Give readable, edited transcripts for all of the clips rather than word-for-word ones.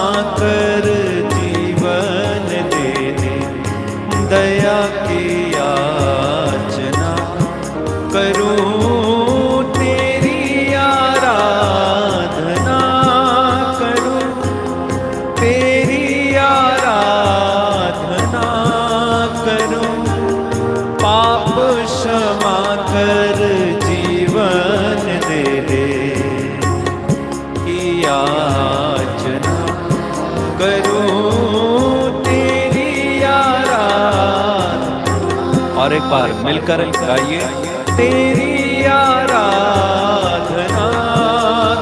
कर जीवन दे दे, दया की याचना करूं तेरी आराधना करूं तेरी आराधना करूं, पाप क्षमा कर जीवन दे दे की याचना करूं तेरी आराधना। और एक बार मिलकर गाइए, तेरी आराधना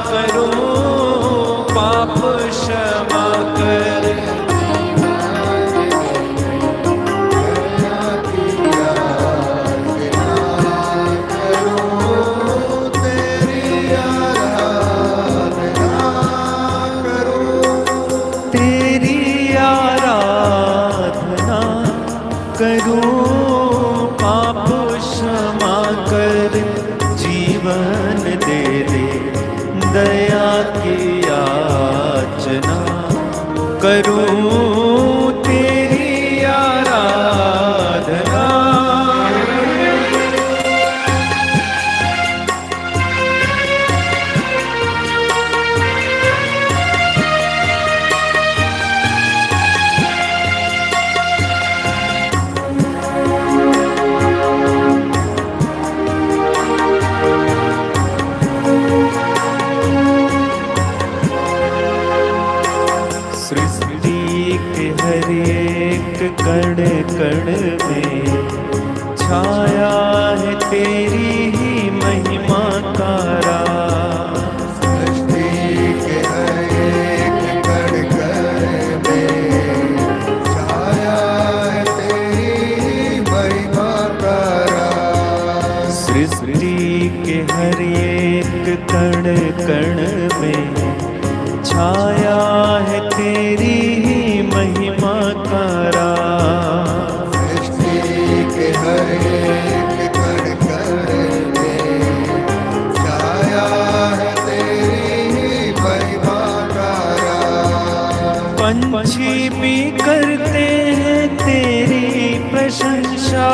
करूं, पाप क्षमा कर। तेरी आराधना करूं, पाप क्षमा कर जीवन दे दे, दया की याचना करूं तेरी आराधना। सृष्टि के हर एक कण कण में छाया है तेरी ही महिमा का राज। सृष्टि के हर एक कण कण में छाया है तेरी महिमा का राज। सृष्टि के हर एक कण कण में छाया है तेरी ही महिमा का राज। सृष्टि के हर एक कण कण में छाया है तेरी महिमा का राज। पंछी भी करते हैं तेरी प्रशंसा,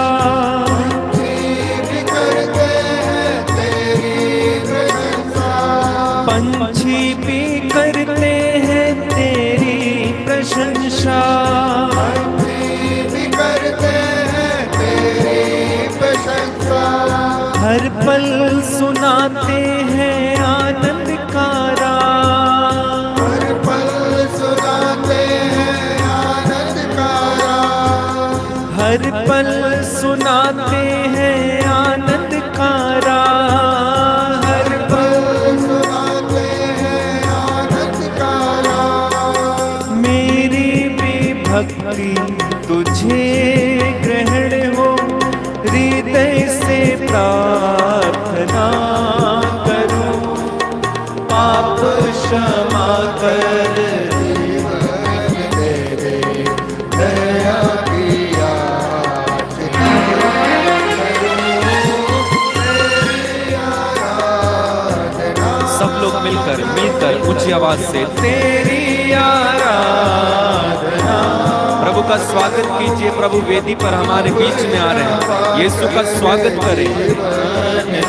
पंछी भी करते हैं तेरी प्रशंसा, हर पल सुनाते हैं आनंद का राग, हर पल सुनाते हैं आनंद का राग। हर पल सुनाते हैं आनंद का राग, हर पल सुनाते हैं आनंद का राग। मेरी भी भक्ति तुझे ग्रहण हो, हृदय से प्रार्थना करूं, पाप क्षमा कर जीवन दे दे, दया की याचना सब लोग मिलकर ऊंची आवाज से तेरी आराधना। प्रभु का स्वागत कीजिए, प्रभु वेदी पर हमारे बीच में आ रहे हैं, यीशु का स्वागत करें।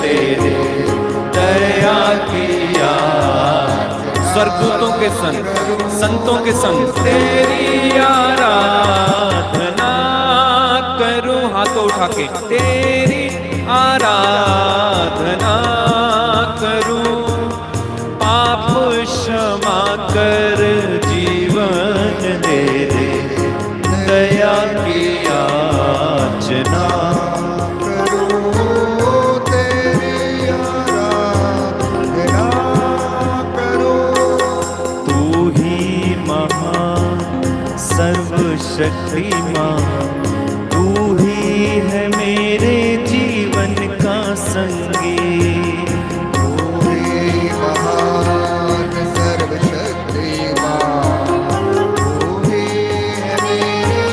दे दे दया की याचना, स्वर्गदूतों के संग संतों के संग तेरी आराधना करूं, हाथों उठा के तेरी आराधना करूं, पाप क्षमा कर जीवन दे दे, दया की याचना करूं तेरी आराधना करूं। तू ही महान सर्वशक्तिमान, तू ही है मेरे जीवन का संगी। तू ही महान सर्वशक्तिमान, तू ही है मेरे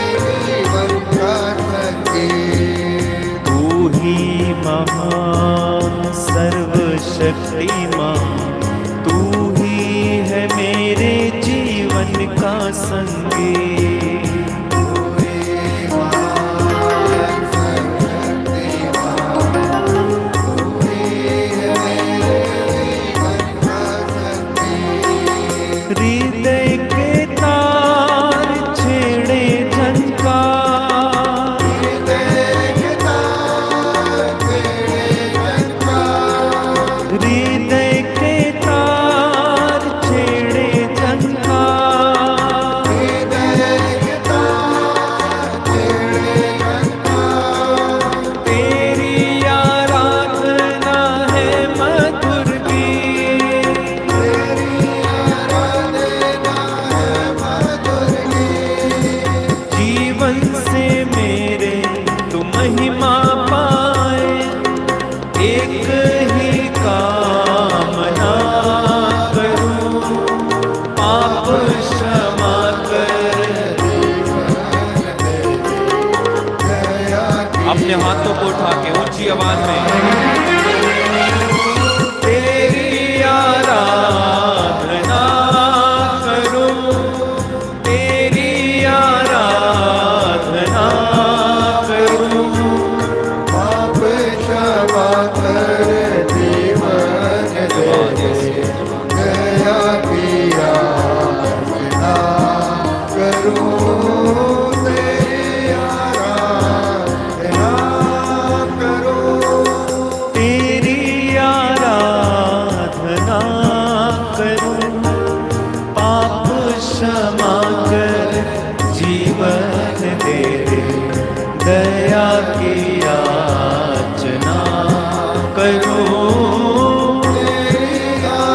जीवन का संगी। तू ही महान सर्वशक्तिमान, तू ही है मेरे जीवन का संगी। हृदय के तार छेड़े झनकार, हृदय के तार छेड़े झनकार, तेरी आराधना है मधुर गीत, जीवन से मेरे तू महिमा पाए, एक ही कामना करूं, पाप क्षमा कर। अपने हाथों को उठा के ऊंची आवाज में तेरी आराधना करूं, तेरी आराधना करूं, पाप क्षमा कर जीवन दे, दया की याचना करूं, तेरी आराधना करूं, तेरी आराधना करूं, पाप क्षमा कर जीवन दे, दया की याचना करूं।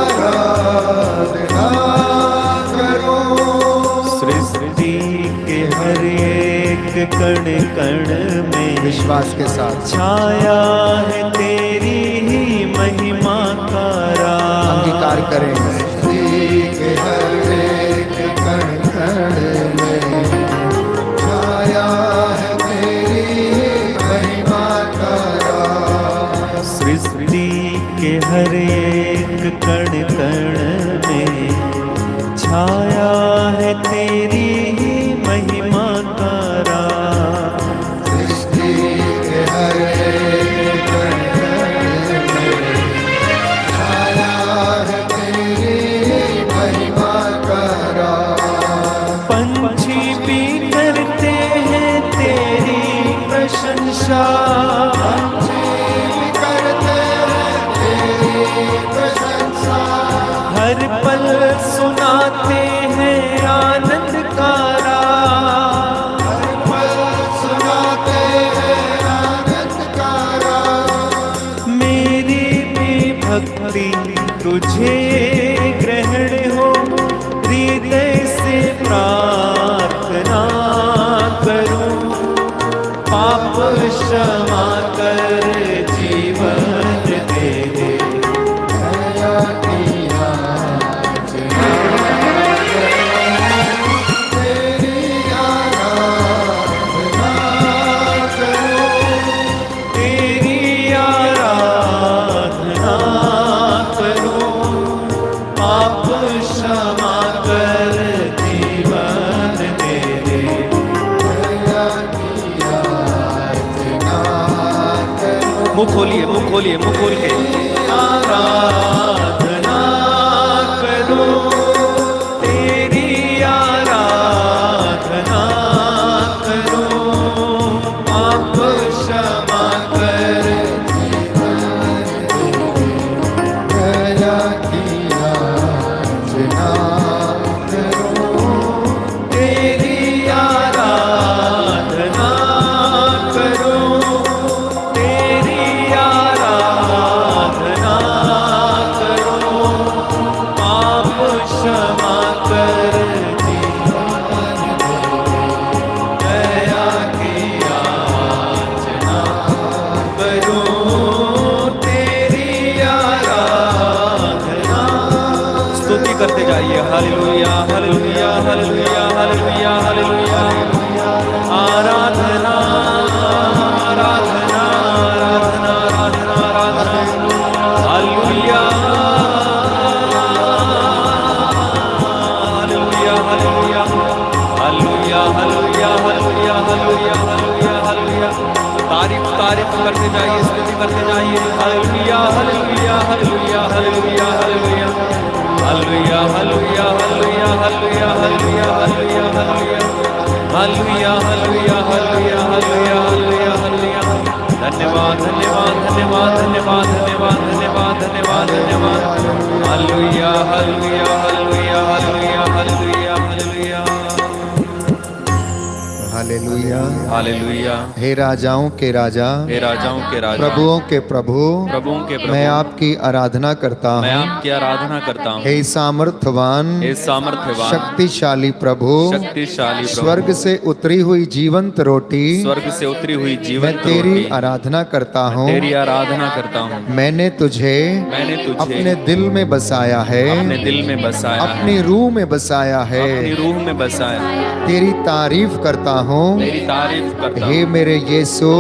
आराधना करूं। सृष्टि के हर एक कण कण में विश्वास के साथ छाया है तेरी ही महिमा का राज। अंगीकार करें सृष्टि के हर एक कण कण में छाया है तेरी महिमा का राज। सृष्टि के हर एक कण कण में छाया है तेरी ही महिमा का राज। सृष्टि के हर एक कण कण में छाया है तेरी महिमा का राज। पंछी भी करते हैं तेरी प्रशंसा, हर पल सुनाते हैं आनंद का राग, मेरी भी भक्ति तुझे ग्रहण हो, हृदय से प्रार्थना करूं, पाप क्षमा कर जीवन दे दे। मुख खोलिए, मुख खोलिए, मुख खोल के आराधना करो, तेरी आराधना करो, पाप क्षमा कर दया की याचना करो, तेरी आराधना करो, तेरी आराधना करो, पाप क्षमा कर दया की याचना करो, तेरी आराधना। स्तुति करते जाइए, हालेलुया हालेलुया हालेलुया हालेलुया हालेलुया, आराधना आराधना आराधना आराधना आराधना, हालेलुया हालेलुया हालेलुया हालेलुया हालेलुया हालेलुया हालेलुया हालेलुया हालेलुया। तारीफ तारीफ करते जाइए, स्तुति करते जाइए। हालेलुया हालेलुया हालेलुया हालेलुया हालेलुया हालेलुया हालेलुया हालेलुया हालेलुया हालेलुया हालेलुया हालेलुया हालेलुया हालेलुया हालेलुया हालेलुया हालेलुया। धन्यवाद धन्यवाद धन्यवाद धन्यवाद धन्यवाद धन्यवाद धन्यवाद धन्यवाद। हालेलुया हालेलुया हालेलुया हालेलुया हालेलुया हालेलुया हालेलुया हालेलुया। हे राजाओं के राजा, हे राजाओं के राजा, प्रभुओं के प्रभु, प्रभुओं के प्रभु, मैं आपकी आराधना करता मैं हूँ। आपकी आराधना करता हूँ। हे सामर्थवान, हे सामर्थ्यवान, शक्तिशाली प्रभु, शक्तिशाली प्रभु, स्वर्ग से उतरी हुई जीवंत रोटी, स्वर्ग से उतरी हुई मैं जीवन तेरी आराधना करता हूँ। तेरी आराधना करता हूँ। मैंने तुझे अपने दिल में बसाया है, अपने दिल में बसाया है, अपनी रूह में बसाया है, अपनी रूह में बसाया है। तेरी तारीफ करता हूँ। तेरी तारीफ करता हूँ। हे मेरे यीशु,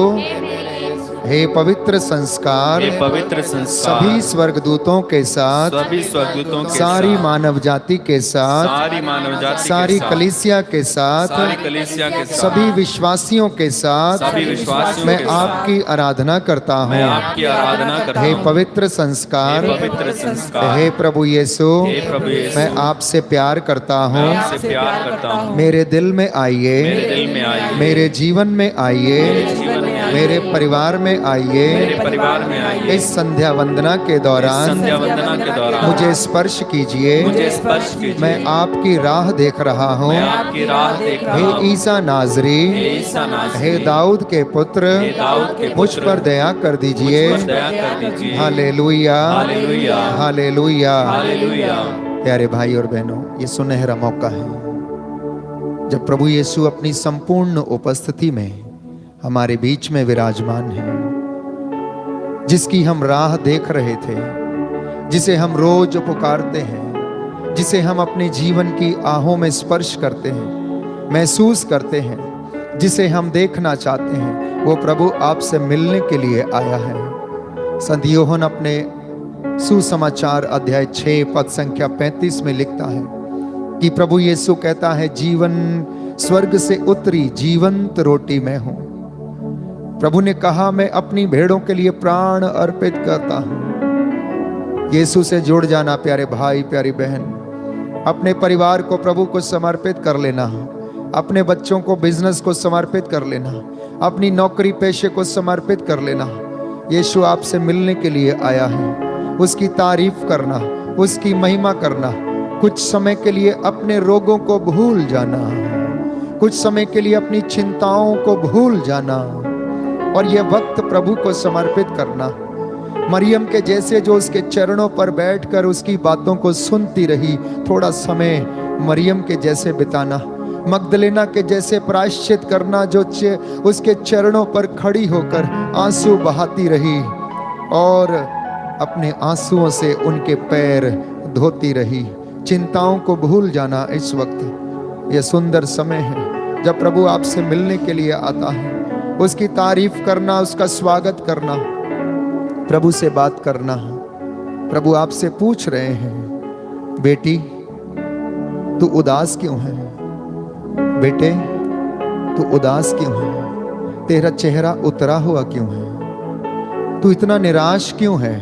हे पवित्र संस्कार, हे पवित्र संस्कार, सभी स्वर्गदूतों के साथ, सभी स्वर्गदूतों के सारी साथ, मानव जाति के साथ, सारी मानव जाति सारी के साथ, कलीसिया के साथ, सारी कलीसिया के साथ, सभी विश्वासियों के साथ, सभी विश्वासियों मैं के साथ, आपकी आराधना करता मैं हूँ। आपकी आराधना करता हे हूँ। पवित्र संस्कार, हे पवित्र संस्कार, हे प्रभु यीशु, हे प्रभु यीशु, मैं आपसे प्यार करता मैं हूँ। आपसे प्यार करता हूँ। मेरे दिल में आइए, मेरे दिल में आइए, मेरे जीवन में आइए, जीवन में आइए, मेरे परिवार में आइए। मेरे परिवार में आइए। इस संध्या वंदना के दौरान संध्या वंदना के दौरान मुझे स्पर्श कीजिए। मुझे स्पर्श कीजिए। मैं आपकी राह देख रहा हूँ। मैं आपकी राह देख रहा हे हूँ। ईसा नाजरी, हे ईसा नाज़री, हे दाऊद के पुत्र, हे दाऊद के मुझ पुत्र, पर दया कर दीजिए। मुझ पर दया कर दीजिए। हालेलुया हालेलुया, हालेलुया। हालेलुया। प्यारे भाई और बहनों, ये सुनहरा मौका है जब प्रभु यीशु अपनी संपूर्ण उपस्थिति में हमारे बीच में विराजमान है, जिसकी हम राह देख रहे थे, जिसे हम रोज पुकारते हैं, जिसे हम अपने जीवन की आहों में स्पर्श करते हैं, महसूस करते हैं, जिसे हम देखना चाहते हैं, वो प्रभु आपसे मिलने के लिए आया है। संत योहन अपने सुसमाचार अध्याय 6 पद संख्या 35 में लिखता है कि प्रभु यीशु कहता है, जीवन स्वर्ग से उतरी जीवंत रोटी मैं हूं। प्रभु ने कहा, मैं अपनी भेड़ों के लिए प्राण अर्पित करता हूं। यीशु से जुड़ जाना प्यारे भाई प्यारी बहन, अपने परिवार को प्रभु को समर्पित कर लेना, अपने बच्चों को बिजनेस को समर्पित कर लेना, अपनी नौकरी पेशे को समर्पित कर लेना। यीशु आपसे मिलने के लिए आया है। उसकी तारीफ करना, उसकी महिमा करना, कुछ समय के लिए अपने रोगों को भूल जाना, कुछ समय के लिए अपनी चिंताओं को भूल जाना और यह वक्त प्रभु को समर्पित करना। मरियम के जैसे जो उसके चरणों पर बैठकर उसकी बातों को सुनती रही, थोड़ा समय मरियम के जैसे बिताना। मगदलेना के जैसे प्रायश्चित करना, जो उसके चरणों पर खड़ी होकर आंसू बहाती रही और अपने आंसुओं से उनके पैर धोती रही। चिंताओं को भूल जाना। इस वक्त यह सुंदर समय है जब प्रभु आपसे मिलने के लिए आता है। उसकी तारीफ करना, उसका स्वागत करना, प्रभु से बात करना। प्रभु आपसे पूछ रहे हैं, बेटी तू उदास क्यों है? बेटे तू उदास क्यों है? तेरा चेहरा उतरा हुआ क्यों है? तू इतना निराश क्यों है?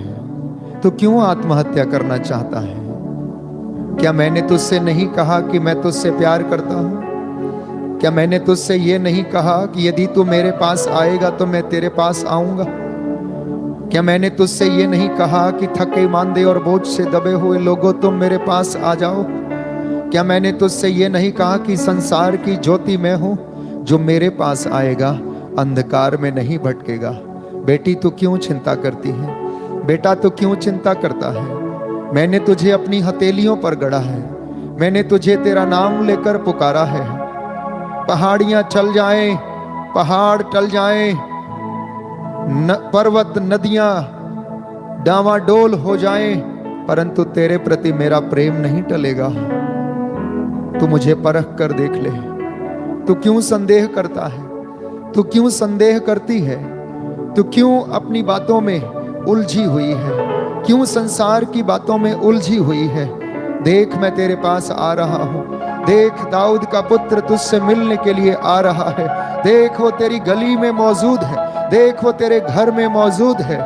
तू क्यों आत्महत्या करना चाहता है? क्या मैंने तुझसे नहीं कहा कि मैं तुझसे प्यार करता हूं? क्या मैंने तुझसे ये नहीं कहा कि यदि तू मेरे पास आएगा तो मैं तेरे पास आऊंगा? क्या मैंने तुझसे ये नहीं कहा कि थके मांदे और बोझ से दबे हुए लोगों तुम मेरे पास आ जाओ? क्या मैंने तुझसे ये नहीं कहा कि संसार की ज्योति मैं हूं, जो मेरे पास आएगा अंधकार में नहीं भटकेगा? बेटी तू क्यों चिंता करती है? बेटा तू क्यों चिंता करता है? मैंने तुझे अपनी हथेलियों पर गढ़ा है, मैंने तुझे तेरा नाम लेकर पुकारा है। पहाड़ियां चल जाएं, पहाड़ टल जाएं, पर्वत नदियां डावाडोल हो जाएं, परंतु तेरे प्रति मेरा प्रेम नहीं टलेगा। तू मुझे परख कर देख ले। तू क्यों संदेह करता है? तू क्यों संदेह करती है? तू क्यों अपनी बातों में उलझी हुई है? क्यों संसार की बातों में उलझी हुई है? देख मैं तेरे पास आ रहा हूं। देख दाऊद का पुत्र तुझसे मिलने के लिए आ रहा है। देख वो तेरी गली में मौजूद है, देख वो तेरे घर में मौजूद है।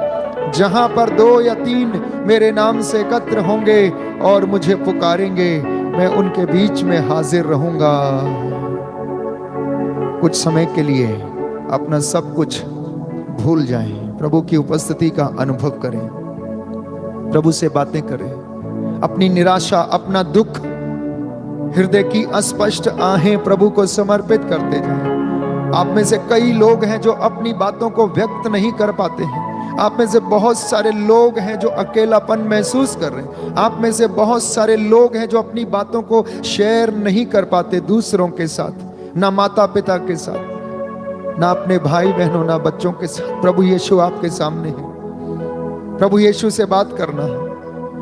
जहां पर 2 या 3 मेरे नाम से एकत्र होंगे और मुझे पुकारेंगे, मैं उनके बीच में हाजिर रहूंगा। कुछ समय के लिए अपना सब कुछ भूल जाएं, प्रभु की उपस्थिति का अनुभव करें, प्रभु से बातें करें, अपनी निराशा, अपना दुख, हृदय की अस्पष्ट आहें प्रभु को समर्पित करते जाएं। आप में से कई लोग हैं जो अपनी बातों को व्यक्त नहीं कर पाते हैं। आप में से बहुत सारे लोग हैं जो अकेलापन महसूस कर रहे हैं। आप में से बहुत सारे लोग हैं जो अपनी बातों को शेयर नहीं कर पाते दूसरों के साथ, ना माता पिता के साथ, ना अपने भाई बहनों, ना बच्चों के साथ। प्रभु यीशु आपके सामने है। प्रभु यीशु से बात करना है,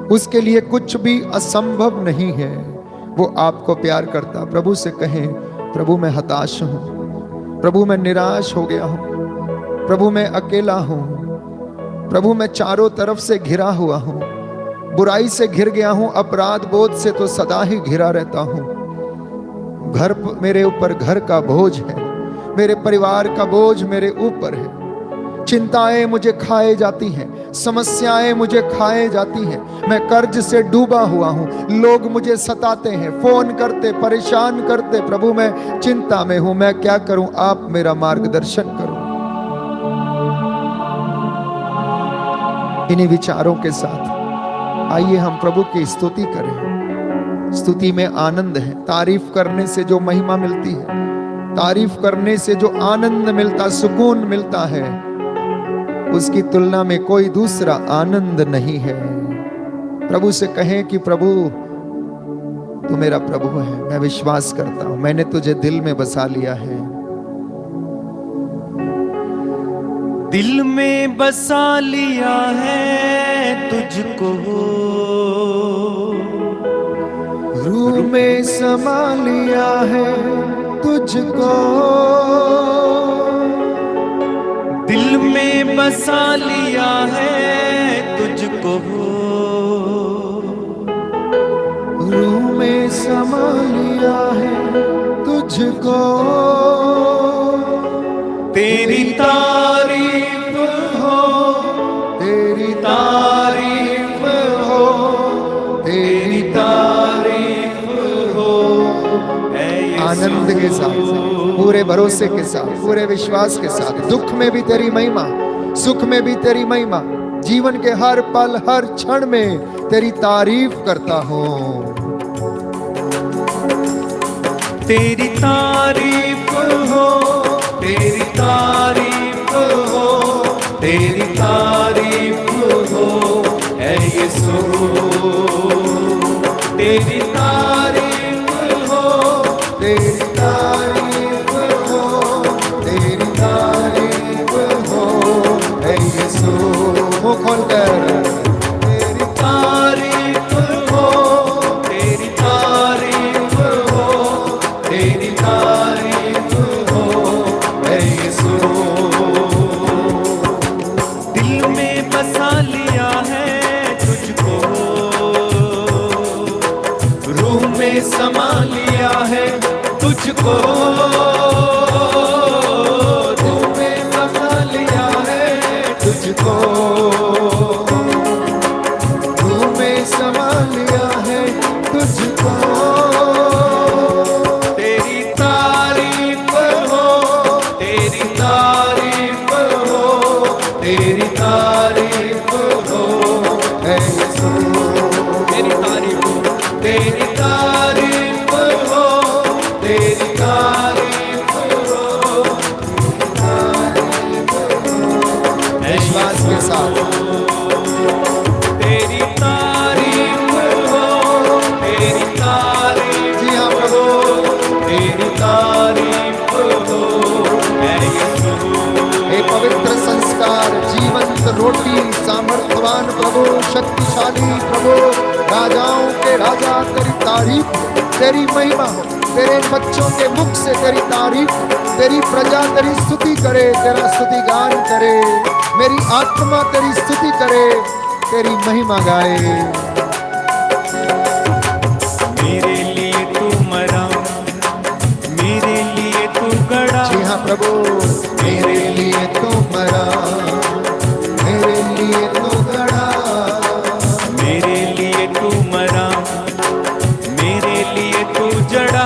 उसके लिए कुछ भी असंभव नहीं है। वो आपको प्यार करता। प्रभु से कहें, प्रभु मैं हताश हूं, प्रभु मैं निराश हो गया हूं, प्रभु मैं अकेला हूं, प्रभु मैं चारों तरफ से घिरा हुआ हूं, बुराई से घिर गया हूं, अपराध बोध से तो सदा ही घिरा रहता हूं। घर मेरे ऊपर घर का बोझ है, मेरे परिवार का बोझ मेरे ऊपर है। चिंताएं मुझे खाए जाती हैं, समस्याएं मुझे खाए जाती हैं। मैं कर्ज से डूबा हुआ हूं, लोग मुझे सताते हैं, फोन करते, परेशान करते। प्रभु मैं चिंता में हूं, मैं क्या करूं? आप मेरा मार्गदर्शन करो। इन्हीं विचारों के साथ आइए हम प्रभु की स्तुति करें। स्तुति में आनंद है। तारीफ करने से जो महिमा मिलती है, तारीफ करने से जो आनंद मिलता, सुकून मिलता है, उसकी तुलना में कोई दूसरा आनंद नहीं है। प्रभु से कहें कि प्रभु तू मेरा प्रभु है, मैं विश्वास करता हूं, मैंने तुझे दिल में बसा लिया है। दिल में बसा लिया है तुझको, रूह में समा लिया है तुझको, दिल में बसा लिया है तुझको, रूह में समा लिया है तुझको। तेरी तारीफ हो, तेरी तारीफ हो, तेरी तारीफ हो। आनंद के साथ, पूरे भरोसे के साथ, पूरे विश्वास के साथ, दुख में भी तेरी महिमा, सुख में भी तेरी महिमा, जीवन के हर पल हर क्षण में तेरी तारीफ करता हूं। तेरी तारीफ हो, तेरी तारीफ हो, तेरी तारीफ हो ऐ यीशु। तेरी तारीफ हो, तेरी तारीफ हो, तेरी तारीफ हो ऐ यीशु। मुंह खोलकर तेरी तारीफ हो, तेरी तारीफ हो, तेरी तारीफ हो ऐ यीशु। दिल में बसा लिया है तुझको, रूह में समा लिया है तुझको, रूह में बसा लिया है तुझको, रूह में समा लिया है तुझको। तेरी तारीफ हो, तेरी तारीफ हो, तेरी तारीफ हो ऐ यीशु। तेरी तारीफ हो, तेरी तारीफ हो, तेरी तारीफ हो विश्वास के साथ तेरी तारीफ हो, तेरी तारीफ। जी हाँ प्रभु, तेरी तारीफ हो ऐ यीशु। हे पवित्र संस्कार, जीवंत रोटी, सामर्थ्यवान प्रभु, शक्तिशाली प्रभु, राजाओं के राजा, तेरी तारीफ, तेरी महिमा हो। तेरे बच्चों के मुख से तेरी तारीफ, तेरी प्रजा तेरी स्तुति करे, तेरा स्तुति गान करे, मेरी आत्मा तेरी स्तुति करे, तेरी महिमा गाए। मेरे लिए तू मरा, हाँ प्रभु, मेरे लिए तू मरा, मेरे लिए तू गड़ा, मेरे लिए तू मरा, मेरे लिए तू जड़ा,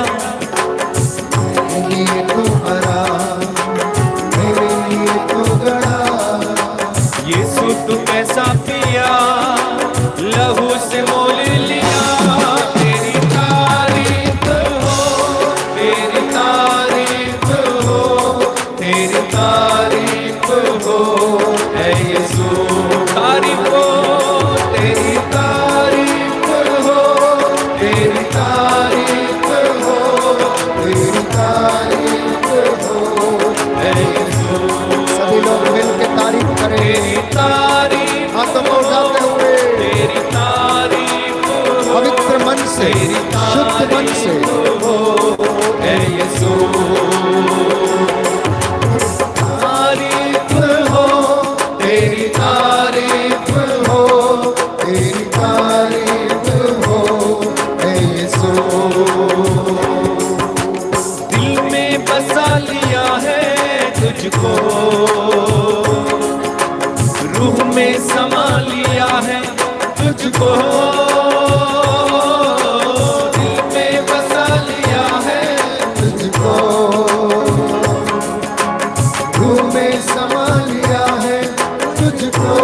मेरे लिए तू मरा, मेरे लिए तू गड़ा। यीशु तू कैसा पिया, लहू से मोल लिया, तेरी तारीफ हो, तेरी तारीफ हो, तेरी तारीफ हो, है यीशु। तारीफ हो, तेरी तारीफ हो, तेरी तारीफ हो, तेरी तारीफ हो, है यीशु। सभी लोग मिल के तारीफ करें, तेरी तारीफ हाथों को उठाते हुए, तेरी तारीफ हो, पवित्र मन से, शुद्ध मन से। है यीशु। तारीफ हो, तेरी तारीफ हो, तेरी तारीफ हो, हे यीशु। दिल में बसा लिया है तुझको, रूह में समा लिया है तुझको, दिल में बसा लिया है तुझको रूह में समा लिया है तुझको।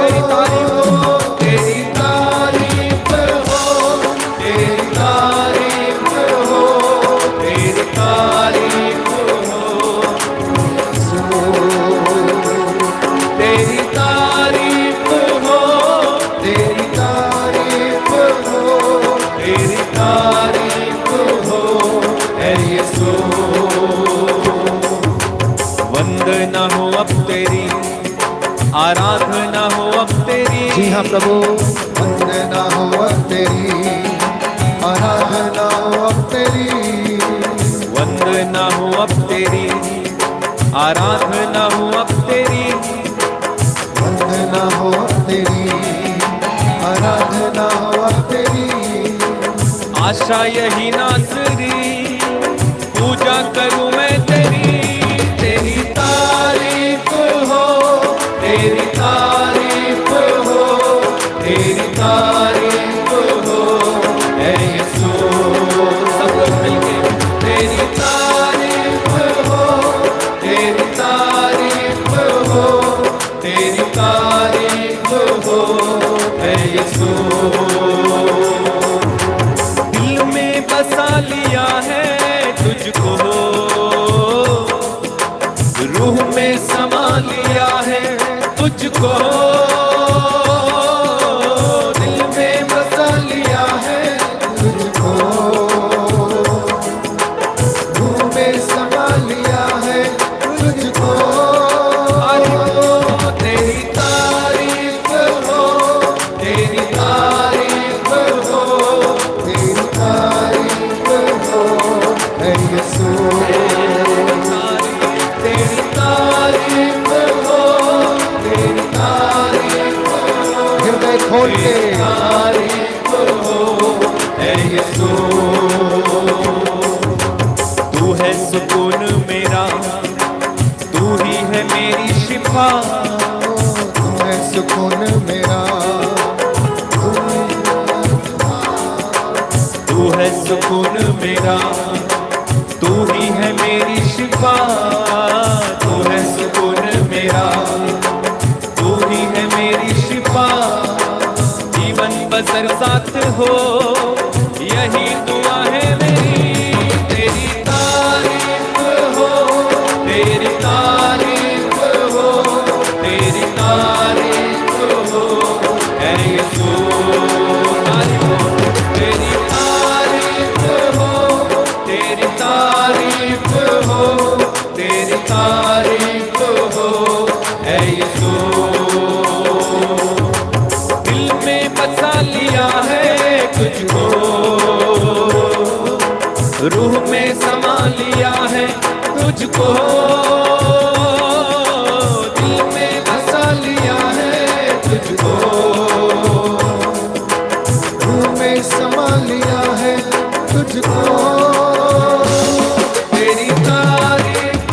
तेरी तारीफ हो, तेरी तारीफ हो, तेरी तारीफ हो, तेरी तारीफ हो, तेरी तारीफ हो, तेरी तारीफ हो, तेरी तारीफ हो, है यीशु। वंदना हो अब तेरी, आराधना हो अब तेरी। जी हाँ प्रभु, वंदना हो अब तेरी, आराधना हो अब तेरी, वंदना हो अब तेरी, आराधना हो अब तेरी। वंदना हो अब तेरी, आराधना हो अब तेरी। आशा यही नासरी, पूजा करूं मैं तेरी। तेरी तारीफ हो, तेरी तारीफ हो, तेरी तारीफ हो, है यीशु। सब लोग मिलके तेरी तारीफ हो, तेरी तारीफ हो, तेरी तारीफ हो, है यीशु। दिल में बसा लिया है तुझको, रूह में समा लिया है तुझको, दिल में बसा लिया है तुझको रूह में समा लिया है तुझको। तेरी तारीफ हो, तेरी तारीफ हो, तेरी तारीफ हो, हे यीशु। तेरी तारीफ हो, तेरी तारीफ हो, हृदय खोल के तारीफ हो, है यीशु। तू है सुकून मेरा, तू ही है मेरी शिफा, तू है सुकून मेरा, तू है सुकून मेरा, तू ही है मेरी शिफा, तू है सुकून मेरा, तू ही है मेरी शिफा। जीवन बसर साथ हो, यही दुआ है मेरी। तेरी तारीफ हो, तेरी तारीफ हो, तेरी तारीफ हो, है यीशु। तारीफ हो, तेरी तारीफ हो, तेरी तारीफ हो, तेरी तारीफ हो, है यीशु। दिल में बसा लिया है तुझको, रूह में समा लिया है तुझको, दिल में बसा लिया है तुझको, रूह में समा लिया है तुझको। तेरी तारीफ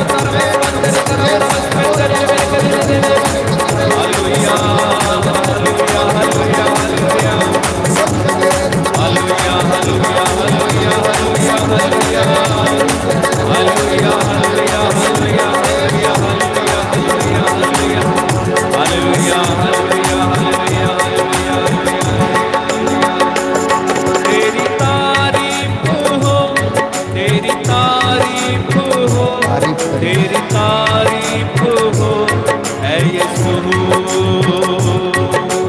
सर्वे वंदन सर्वे नमस्कार हालेलुया हालेलुया हालेलुया हालेलुया हालेलुया हालेलुया हालेलुया हालेलुया हालेलुया हालेलुया हालेलुया हालेलुया तेरी तारीफ हो तेरी तारीफ हो तेरी तारीफ हो ऐ यीशु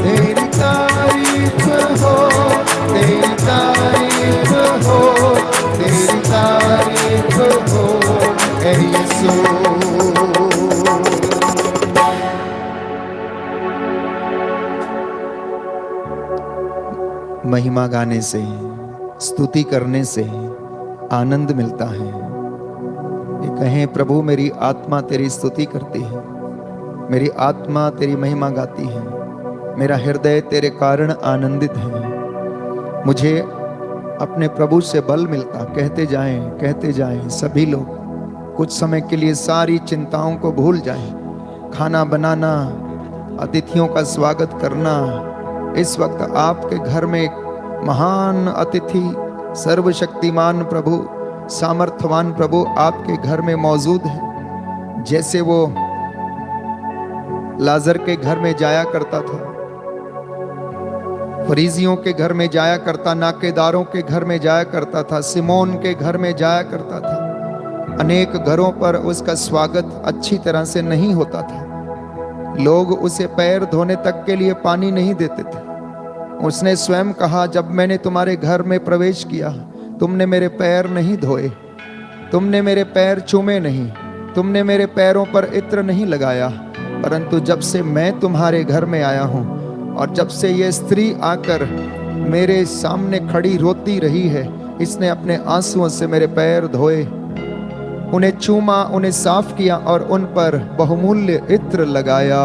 तेरी तारीफ हो तेरी तारीफ हो तेरी तारीफ हो ऐ यीशु। महिमा गाने से स्तुति करने से आनंद मिलता है। ये कहें प्रभु मेरी आत्मा तेरी स्तुति करती है, मेरी आत्मा तेरी महिमा गाती है, मेरा हृदय तेरे कारण आनंदित है। मुझे अपने प्रभु से बल मिलता। कहते जाएं सभी लोग कुछ समय के लिए सारी चिंताओं को भूल जाएं। खाना बनाना, अतिथियों का स्वागत करना। इस वक्त आपके घर में एक महान अतिथि सर्वशक्तिमान प्रभु, सामर्थ्यवान प्रभु आपके घर में मौजूद है। जैसे वो लाजर के घर में जाया करता था, फरीजियों के घर में जाया करता, नाकेदारों के घर में जाया करता था, सिमोन के घर में जाया करता था। अनेक घरों पर उसका स्वागत अच्छी तरह से नहीं होता था। लोग उसे पैर धोने तक के लिए पानी नहीं देते थे। उसने स्वयं कहा, जब मैंने तुम्हारे घर में प्रवेश किया तुमने मेरे पैर नहीं धोए, तुमने मेरे पैर चूमे नहीं, तुमने मेरे पैरों पर इत्र नहीं लगाया। परंतु जब से मैं तुम्हारे घर में आया हूं और जब से ये स्त्री आकर मेरे सामने खड़ी रोती रही है, इसने अपने आंसुओं से मेरे पैर धोए, उन्हें चूमा, उन्हें साफ किया और उन पर बहुमूल्य इत्र लगाया।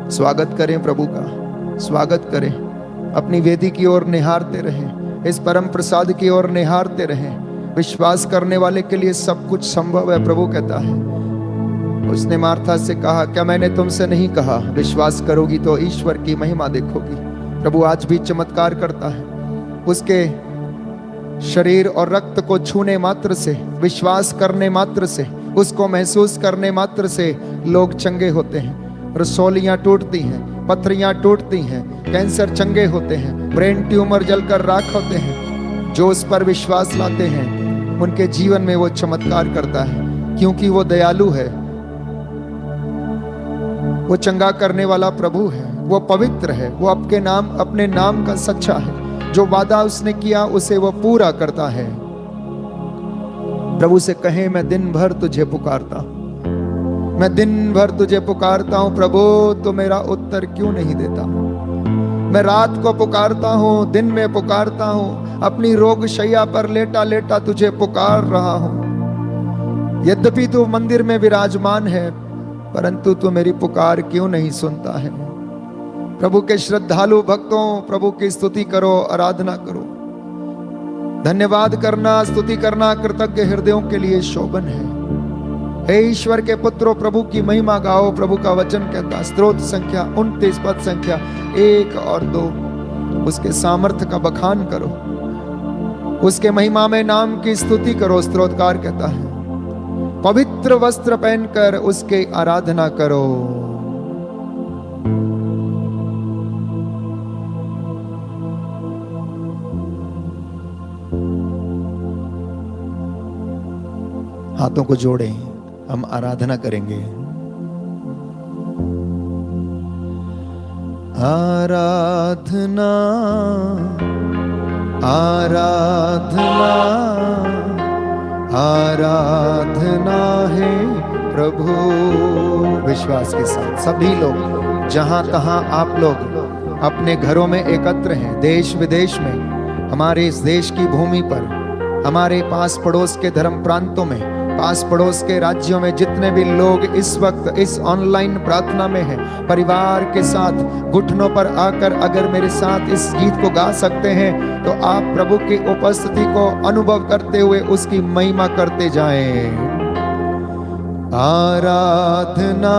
स्वागत करें प्रभु का, स्वागत करें। अपनी वेदी की ओर निहारते रहें, इस परम प्रसाद की ओर निहारते रहें। विश्वास करने वाले के लिए सब कुछ संभव है, प्रभु कहता है। उसने मार्था से कहा, क्या मैंने तुमसे नहीं कहा विश्वास करोगी तो ईश्वर की महिमा देखोगी। प्रभु आज भी चमत्कार करता है। उसके शरीर और रक्त को छूने मात्र से, विश्वास करने मात्र से, उसको महसूस करने मात्र से लोग चंगे होते हैं। रसौलियां टूटती हैं, पथरियां टूटती हैं, कैंसर चंगे होते हैं, ब्रेन ट्यूमर जलकर राख होते हैं। जो उस पर विश्वास लाते हैं उनके जीवन में वो चमत्कार करता है, क्योंकि वो दयालु है, वो चंगा करने वाला प्रभु है, वो पवित्र है, वो अपने नाम का सच्चा है। जो वादा उसने किया उसे वो पूरा करता है। प्रभु से कहें, मैं दिन भर तुझे पुकारता हूं, मैं दिन भर तुझे पुकारता हूं प्रभु, तो मेरा उत्तर क्यों नहीं देता। मैं रात को पुकारता हूं, दिन में पुकारता हूं, अपनी रोग शैया पर लेटा लेटा तुझे पुकार रहा हूं। यद्यपि तू मंदिर में विराजमान है, परंतु तू मेरी पुकार क्यों नहीं सुनता है। प्रभु के श्रद्धालु भक्तों, प्रभु की स्तुति करो, आराधना करो। धन्यवाद करना, स्तुति करना कृतज्ञ हृदयों के लिए शोभन है। हे ईश्वर के पुत्रों, प्रभु की महिमा गाओ। प्रभु का वचन कहता, स्तोत्र संख्या 29 पद संख्या 1 और 2, उसके सामर्थ्य का बखान करो, उसके महिमा में नाम की स्तुति करो। स्तोत्रकार कहता है, पवित्र वस्त्र पहनकर उसके आराधना करो। हाथों को जोड़ें, हम आराधना करेंगे। आराधना आराधना आराधना है प्रभु। विश्वास के साथ सभी लोग, जहां तहां आप लोग अपने घरों में एकत्र हैं, देश विदेश में, हमारे इस देश की भूमि पर, हमारे पास पड़ोस के धर्म प्रांतों में, पास पड़ोस के राज्यों में जितने भी लोग इस वक्त इस ऑनलाइन प्रार्थना में हैं, परिवार के साथ घुटनों पर आकर अगर मेरे साथ इस गीत को गा सकते हैं, तो आप प्रभु की उपस्थिति को अनुभव करते हुए उसकी महिमा करते जाएं। आराधना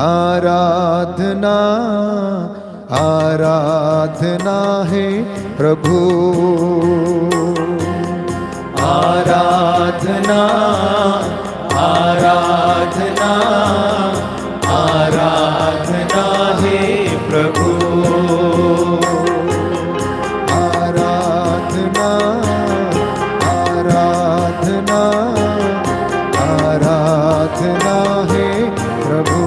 आराधना आराधना है प्रभु, आराधना आराधना आराधना है प्रभु, आराधना आराधना आराधना है प्रभु,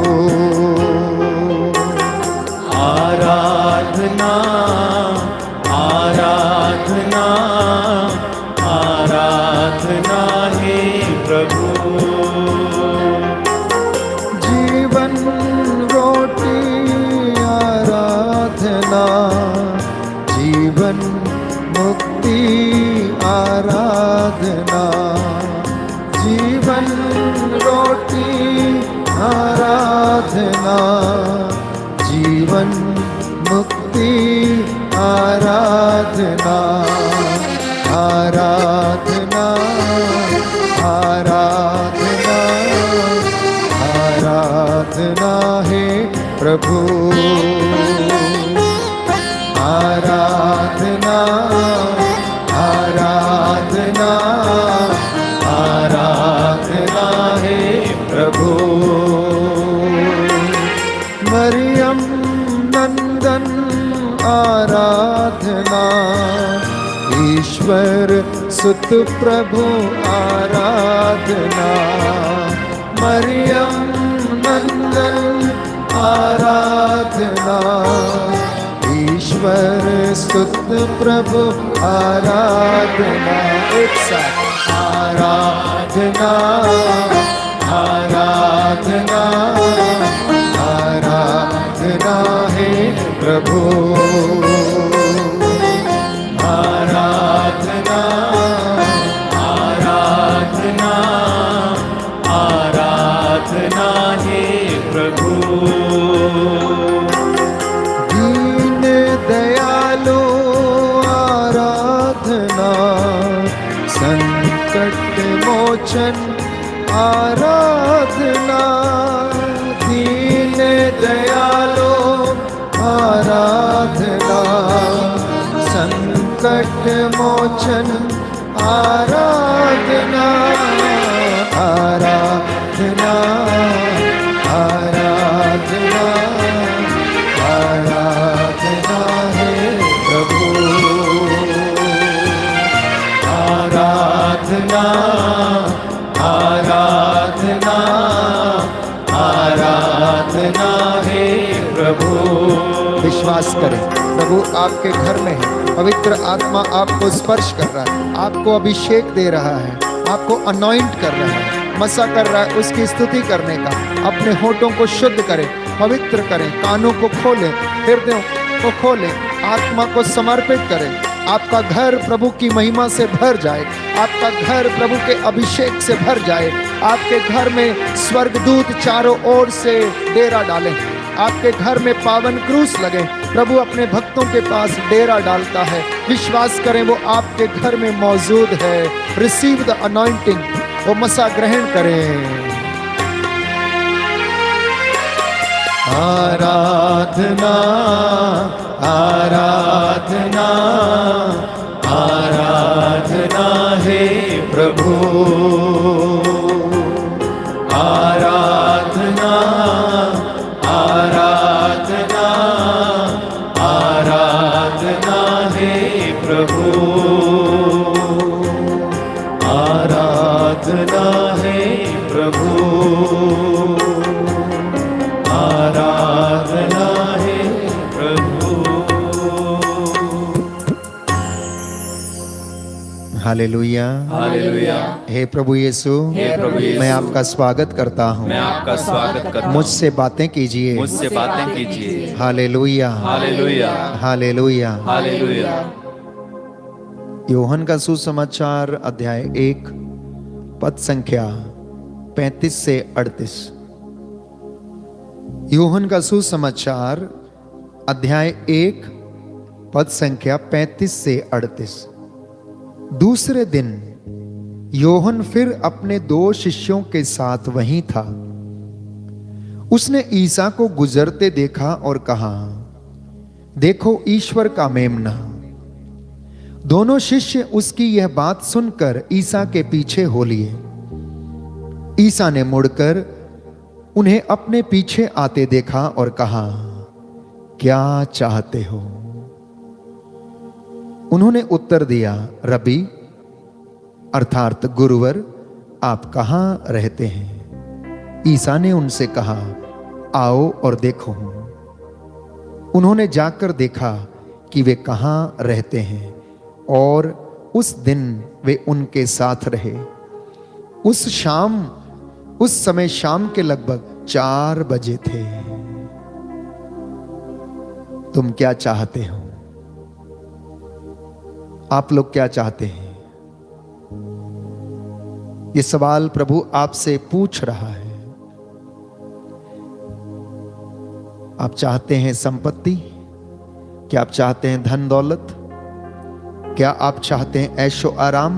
आराधना आराधना आराधना है प्रभु, जीवन रोटी आराधना, जीवन मुक्ति आराधना, जीवन रोटी आराधना, जीवन मुक्ति आराधना, आराधना आराधना आराधना है प्रभु, आराधना आराधना आराधना है प्रभु, मरियम नंदन आराधना, ईश्वर सुत प्रभु आराधना, मरियम नंदन आराधना, ईश्वर सुत प्रभु आराधना, एक साथ आराधना आराधना आराधना है प्रभु, आराधना आराधना आराधना है प्रभु, दीन दयालु आराधना, संकट मोचन आराधना, दीन दयालु आराधना, संकट मोचन आराधना, आराधना आराधना आराधना है प्रभु, आराधना आराधना आराधना है प्रभु, विश्वास करें प्रभु आपके घर में है, पवित्र आत्मा आपको स्पर्श कर रहा है, आपको अभिषेक दे रहा है, आपको अनॉइंट कर रहा है, मसा कर रहा है उसकी स्तुति करने का। अपने होठों को शुद्ध करें, पवित्र करें, कानों को खोलें, हृदयों को खोलें, आत्मा को समर्पित करें। आपका घर प्रभु की महिमा से भर जाए, आपका घर प्रभु के अभिषेक से भर जाए, आपके घर में स्वर्गदूत चारों ओर से डेरा डालें, आपके घर में पावन क्रूस लगे। प्रभु अपने भक्तों के पास डेरा डालता है, विश्वास करें वो आपके घर में मौजूद है। रिसीव द अनॉइंटिंग, वो मसा ग्रहण करें। आराधना आराधना आराधना है प्रभु, आराधना आराधना आराधना है प्रभु, आराधना है प्रभु, आराधना है प्रभु। हालेलुया हालेलुया। हे प्रभु यीशु, हे प्रभु यीशु, मैं आपका स्वागत करता हूँ। मैं आपका स्वागत करता हूँ। मुझसे बातें कीजिए, मुझसे बातें कीजिए। हालेलुया हालेलुया हालेलुया। हालेलुया। यूहन्ना का सुसमाचार अध्याय 1 पद संख्या 35 से 38। यूहन्ना का सुसमाचार अध्याय 1 पद संख्या 35 से 38। दूसरे दिन योहन फिर अपने 2 शिष्यों के साथ वहीं था। उसने ईसा को गुजरते देखा और कहा, देखो ईश्वर का मेमना। दोनों शिष्य उसकी यह बात सुनकर ईसा के पीछे हो लिए। ईसा ने मुड़कर उन्हें अपने पीछे आते देखा और कहा, क्या चाहते हो? उन्होंने उत्तर दिया, रबी अर्थात गुरुवर, आप कहां रहते हैं? ईसा ने उनसे कहा, आओ और देखो। उन्होंने जाकर देखा कि वे कहां रहते हैं और उस दिन वे उनके साथ रहे। उस समय शाम के लगभग 4 बजे थे। तुम क्या चाहते हो? आप लोग क्या चाहते हैं? ये सवाल प्रभु आपसे पूछ रहा है। आप चाहते हैं संपत्ति? क्या आप चाहते हैं धन दौलत? क्या आप चाहते हैं ऐशो आराम?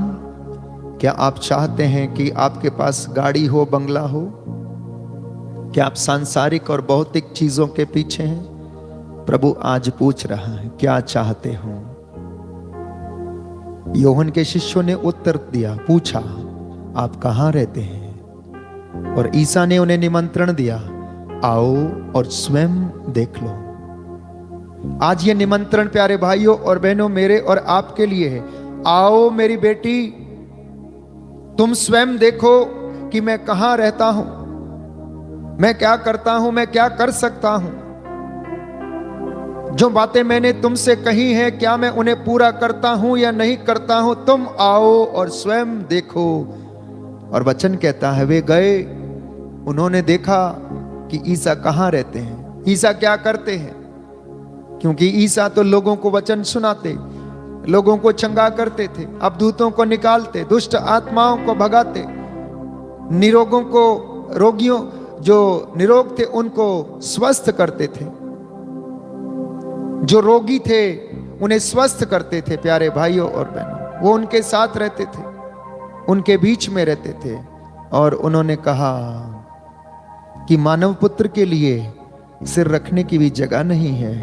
क्या आप चाहते हैं कि आपके पास गाड़ी हो, बंगला हो? क्या आप सांसारिक और भौतिक चीजों के पीछे हैं? प्रभु आज पूछ रहा है, क्या चाहते हो? योहन के शिष्यों ने उत्तर दिया, पूछा, आप कहां रहते हैं? और ईसा ने उन्हें निमंत्रण दिया, आओ और स्वयं देख लो। आज ये निमंत्रण प्यारे भाइयों और बहनों मेरे और आपके लिए है। आओ मेरी बेटी, तुम स्वयं देखो कि मैं कहां रहता हूं, मैं क्या करता हूं, मैं क्या कर सकता हूं। जो बातें मैंने तुमसे कही हैं, क्या मैं उन्हें पूरा करता हूं या नहीं करता हूं? तुम आओ और स्वयं देखो। और वचन कहता है, वे गए, उन्होंने देखा कि ईसा कहां रहते हैं, ईसा क्या करते हैं। क्योंकि ईसा तो लोगों को वचन सुनाते, लोगों को चंगा करते थे, अबदूतों को निकालते, दुष्ट आत्माओं को भगाते, निरोगों को, रोगियों जो निरोग थे उनको स्वस्थ करते थे, जो रोगी थे उन्हें स्वस्थ करते थे। प्यारे भाइयों और बहनों, वो उनके साथ रहते थे, उनके बीच में रहते थे। और उन्होंने कहा कि मानव पुत्र के लिए सिर रखने की भी जगह नहीं है।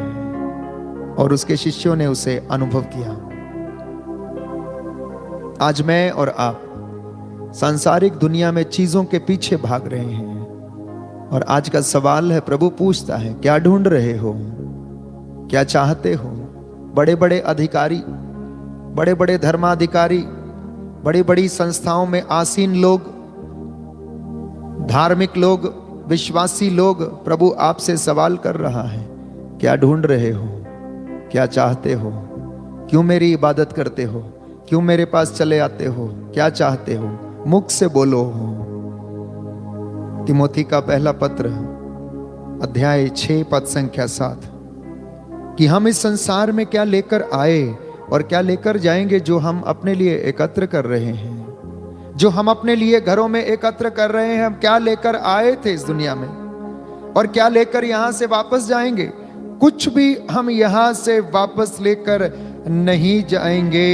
और उसके शिष्यों ने उसे अनुभव किया। आज मैं और आप सांसारिक दुनिया में चीजों के पीछे भाग रहे हैं। और आज का सवाल है, प्रभु पूछता है, क्या ढूंढ रहे हो, क्या चाहते हो? बड़े बड़े अधिकारी, बड़े बड़े धर्माधिकारी, बड़ी बड़ी संस्थाओं में आसीन लोग, धार्मिक लोग, विश्वासी लोग, प्रभु आपसे सवाल कर रहा है, क्या ढूंढ रहे हो, क्या चाहते हो? क्यों मेरी इबादत करते हो? क्यों मेरे पास चले आते हो? क्या चाहते हो? मुख से बोलो। तिमोथी का पहला पत्र अध्याय 6 पद संख्या 7, कि हम इस संसार में क्या लेकर आए और क्या लेकर जाएंगे, जो हम अपने लिए एकत्र कर रहे हैं, जो हम अपने लिए घरों में एकत्र कर रहे हैं। हम क्या लेकर आए थे इस दुनिया में और क्या लेकर यहां से वापस जाएंगे? कुछ भी हम यहां से वापस लेकर नहीं जाएंगे।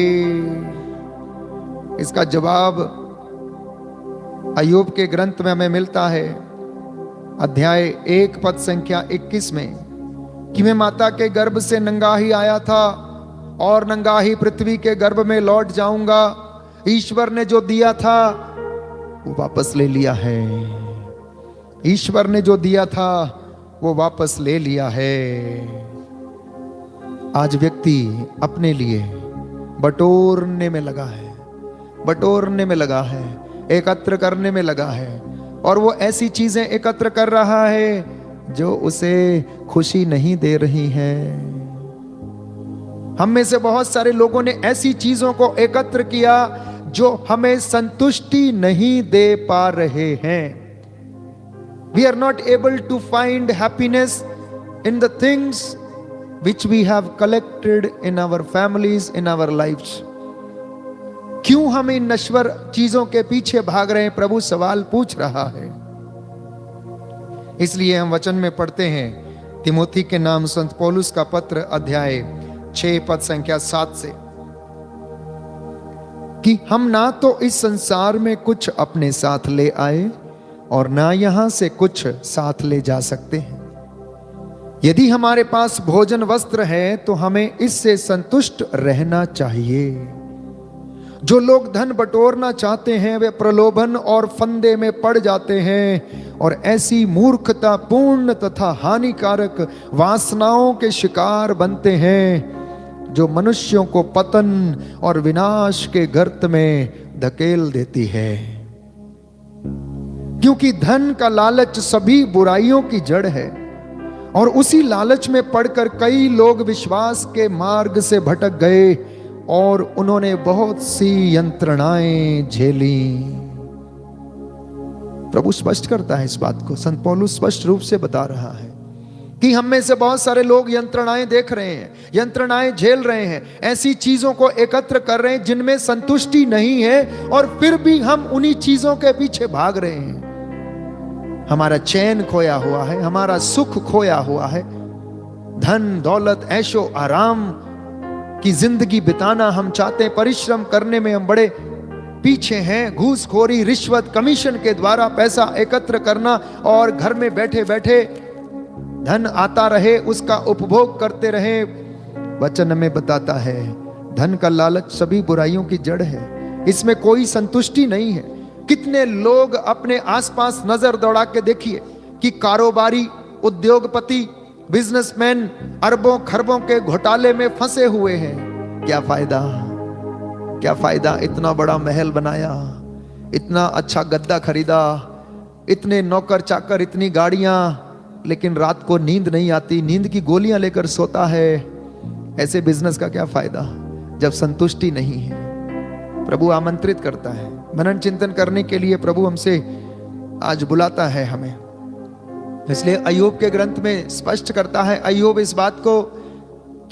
इसका जवाब अय्यूब के ग्रंथ में हमें मिलता है, अध्याय 1 पद संख्या 21 में, कि मैं माता के गर्भ से नंगा ही आया था और नंगा ही पृथ्वी के गर्भ में लौट जाऊंगा। ईश्वर ने जो दिया था वो वापस ले लिया है। ईश्वर ने जो दिया था वो वापस ले लिया है। आज व्यक्ति अपने लिए बटोरने में लगा है, बटोरने में लगा है, एकत्र करने में लगा है। और वो ऐसी चीजें एकत्र कर रहा है जो उसे खुशी नहीं दे रही है। हम में से बहुत सारे लोगों ने ऐसी चीजों को एकत्र किया जो हमें संतुष्टि नहीं दे पा रहे हैं। We are not able to find happiness in the things which we have collected in our families, in our lives. क्यों हम इन नश्वर चीजों के पीछे भाग रहे हैं? प्रभु सवाल पूछ रहा है। इसलिए हम वचन में पढ़ते हैं, तिमोथी के नाम संत पौलुस का पत्र अध्याय 6 पद संख्या 7 से, कि हम ना तो इस संसार में कुछ अपने साथ ले आए और ना यहां से कुछ साथ ले जा सकते हैं। यदि हमारे पास भोजन वस्त्र है तो हमें इससे संतुष्ट रहना चाहिए। जो लोग धन बटोरना चाहते हैं वे प्रलोभन और फंदे में पड़ जाते हैं और ऐसी मूर्खता पूर्ण तथा हानिकारक वासनाओं के शिकार बनते हैं जो मनुष्यों को पतन और विनाश के गर्त में धकेल देती है। क्योंकि धन का लालच सभी बुराइयों की जड़ है और उसी लालच में पड़कर कई लोग विश्वास के मार्ग से भटक गए और उन्होंने बहुत सी यंत्रणाएं झेली। प्रभु स्पष्ट करता है इस बात को। संत पौलुस स्पष्ट रूप से बता रहा है कि हम में से बहुत सारे लोग यंत्रणाएं देख रहे हैं, यंत्रणाएं झेल रहे हैं, ऐसी चीजों को एकत्र कर रहे हैं जिनमें संतुष्टि नहीं है और फिर भी हम उन्हीं चीजों के पीछे भाग रहे हैं। हमारा चैन खोया हुआ है, हमारा सुख खोया हुआ है। धन दौलत ऐशो आराम की जिंदगी बिताना हम चाहते हैं, परिश्रम करने में हम बड़े पीछे हैं। घूसखोरी, रिश्वत, कमीशन के द्वारा पैसा एकत्र करना और घर में बैठे बैठे धन आता रहे उसका उपभोग करते रहे। वचन में बताता है धन का लालच सभी बुराइयों की जड़ है, इसमें कोई संतुष्टि नहीं है। कितने लोग अपने आसपास नजर दौड़ा के देखिए कि कारोबारी, उद्योगपति, बिजनेसमैन अरबों खरबों के घोटाले में फंसे हुए हैं। क्या फायदा, क्या फायदा? इतना बड़ा महल बनाया, इतना अच्छा गद्दा खरीदा, इतने नौकर चाकर, इतनी गाड़ियां, लेकिन रात को नींद नहीं आती, नींद की गोलियां लेकर सोता है। ऐसे बिजनेस का क्या फायदा जब संतुष्टि नहीं है? प्रभु आमंत्रित करता है मनन चिंतन करने के लिए। प्रभु हमसे आज बुलाता है हमें। इसलिए अय्यूब के ग्रंथ में स्पष्ट करता है अय्यूब इस बात को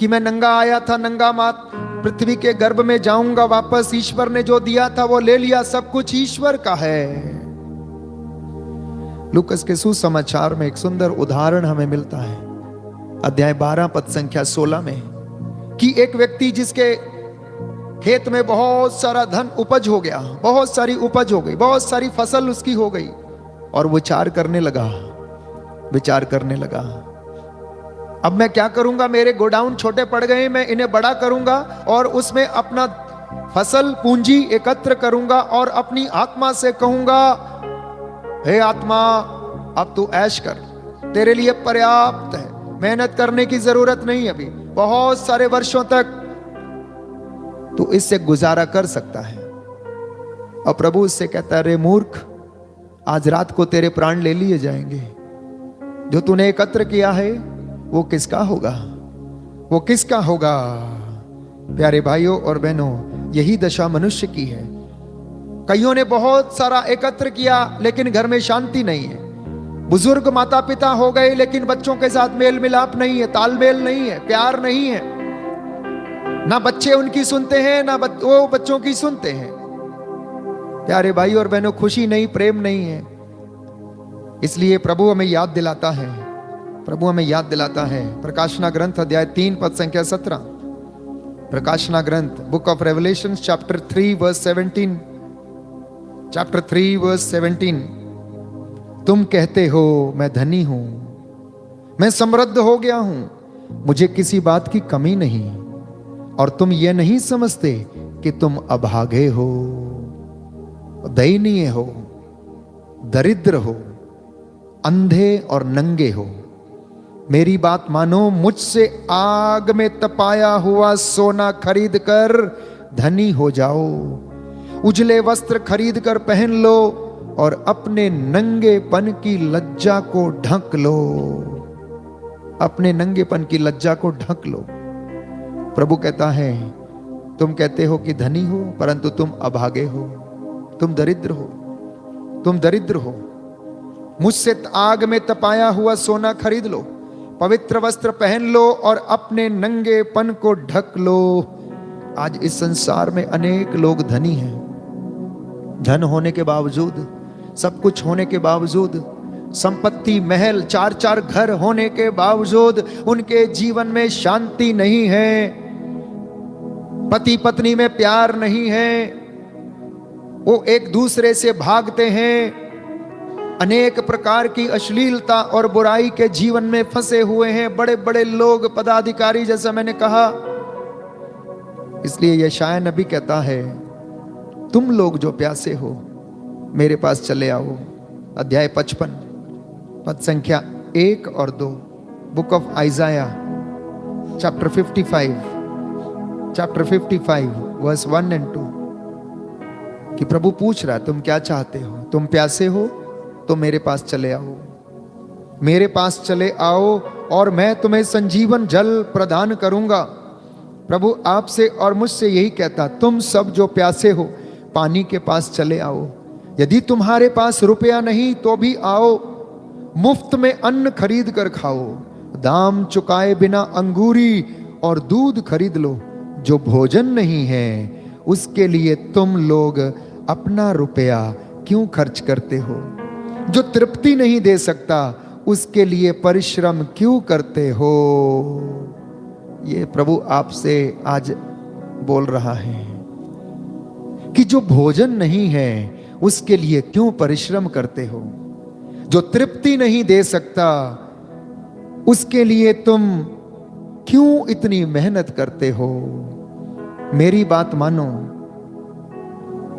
कि मैं नंगा आया था, नंगा मात पृथ्वी के गर्भ में जाऊंगा वापस। ईश्वर ने जो दिया था वो ले लिया, सब कुछ ईश्वर का है। लूकस के सुसमाचार में एक सुंदर उदाहरण हमें मिलता है, अध्याय 12 पद संख्या 16 में, कि एक व्यक्ति जिसके खेत में बहुत सारा धन उपज हो गया, बहुत सारी उपज हो गई, बहुत सारी फसल उसकी हो गई, और विचार करने लगा अब मैं क्या करूंगा? मेरे गोडाउन छोटे पड़ गए, मैं इन्हें बड़ा करूंगा और उसमें अपना फसल पूंजी एकत्र करूंगा और अपनी आत्मा से कहूंगा, हे आत्मा अब तू ऐश कर, तेरे लिए पर्याप्त है, मेहनत करने की जरूरत नहीं, अभी बहुत सारे वर्षों तक तू इससे गुजारा कर सकता है। और प्रभु उससे कहता है, रे मूर्ख, आज रात को तेरे प्राण ले लिए जाएंगे। जो तूने एकत्र किया है वो किसका होगा? वो किसका होगा? प्यारे भाइयों और बहनों, यही दशा मनुष्य की है। कईयों ने बहुत सारा एकत्र किया लेकिन घर में शांति नहीं है। बुजुर्ग माता पिता हो गए लेकिन बच्चों के साथ मेल मिलाप नहीं है, तालमेल नहीं है, प्यार नहीं है। ना बच्चे उनकी सुनते हैं, ना वो बच्चों की सुनते हैं। प्यारे भाई और बहनों, खुशी नहीं, प्रेम नहीं है। इसलिए प्रभु हमें याद दिलाता है, प्रकाशना ग्रंथ अध्याय 3 पद संख्या 17, प्रकाशना ग्रंथ book of Revelation chapter 3 verse 17, chapter 3 verse 17, तुम कहते हो मैं धनी हूं, मैं समृद्ध हो गया हूं, मुझे किसी बात की कमी नहीं, और तुम ये नहीं समझते कि तुम अभागे हो, दयनीय हो, दरिद्र हो, अंधे और नंगे हो। मेरी बात मानो, मुझसे आग में तपाया हुआ सोना खरीद कर धनी हो जाओ, उजले वस्त्र खरीद कर पहन लो और अपने नंगेपन की लज्जा को ढक लो, अपने नंगेपन की लज्जा को ढक लो। प्रभु कहता है, तुम कहते हो कि धनी हो परंतु तुम अभागे हो, तुम दरिद्र हो। मुझसे आग में तपाया हुआ सोना खरीद लो, पवित्र वस्त्र पहन लो और अपने नंगेपन को ढक लो। आज इस संसार में अनेक लोग धनी हैं, धन होने के बावजूद, सब कुछ होने के बावजूद, संपत्ति, महल, 4-4 घर होने के बावजूद उनके जीवन में शांति नहीं है, पति पत्नी में प्यार नहीं है, वो एक दूसरे से भागते हैं, अनेक प्रकार की अश्लीलता और बुराई के जीवन में फंसे हुए हैं, बड़े बड़े लोग, पदाधिकारी, जैसा मैंने कहा। इसलिए यशायाह नबी कहता है, तुम लोग जो प्यासे हो मेरे पास चले आओ। अध्याय 55 पद संख्या 1 और 2, book of Isaiah chapter 55 verse 1 and 2, कि प्रभु पूछ रहा है, तुम क्या चाहते हो? तुम प्यासे हो तो मेरे पास चले आओ, मेरे पास चले आओ और मैं तुम्हें संजीवन जल प्रदान करूंगा। प्रभु आपसे और मुझसे यही कहता, तुम सब जो प्यासे हो पानी के पास चले आओ। यदि तुम्हारे पास रुपया नहीं तो भी आओ, मुफ्त में अन्न खरीद कर खाओ, दाम चुकाए बिना अंगूरी और दूध खरीद लो। जो भोजन नहीं है उसके लिए तुम लोग अपना रुपया क्यों खर्च करते हो? जो तृप्ति नहीं दे सकता उसके लिए परिश्रम क्यों करते हो? ये प्रभु आपसे आज बोल रहा है कि जो भोजन नहीं है उसके लिए क्यों परिश्रम करते हो? जो तृप्ति नहीं दे सकता उसके लिए तुम क्यों इतनी मेहनत करते हो? मेरी बात मानो,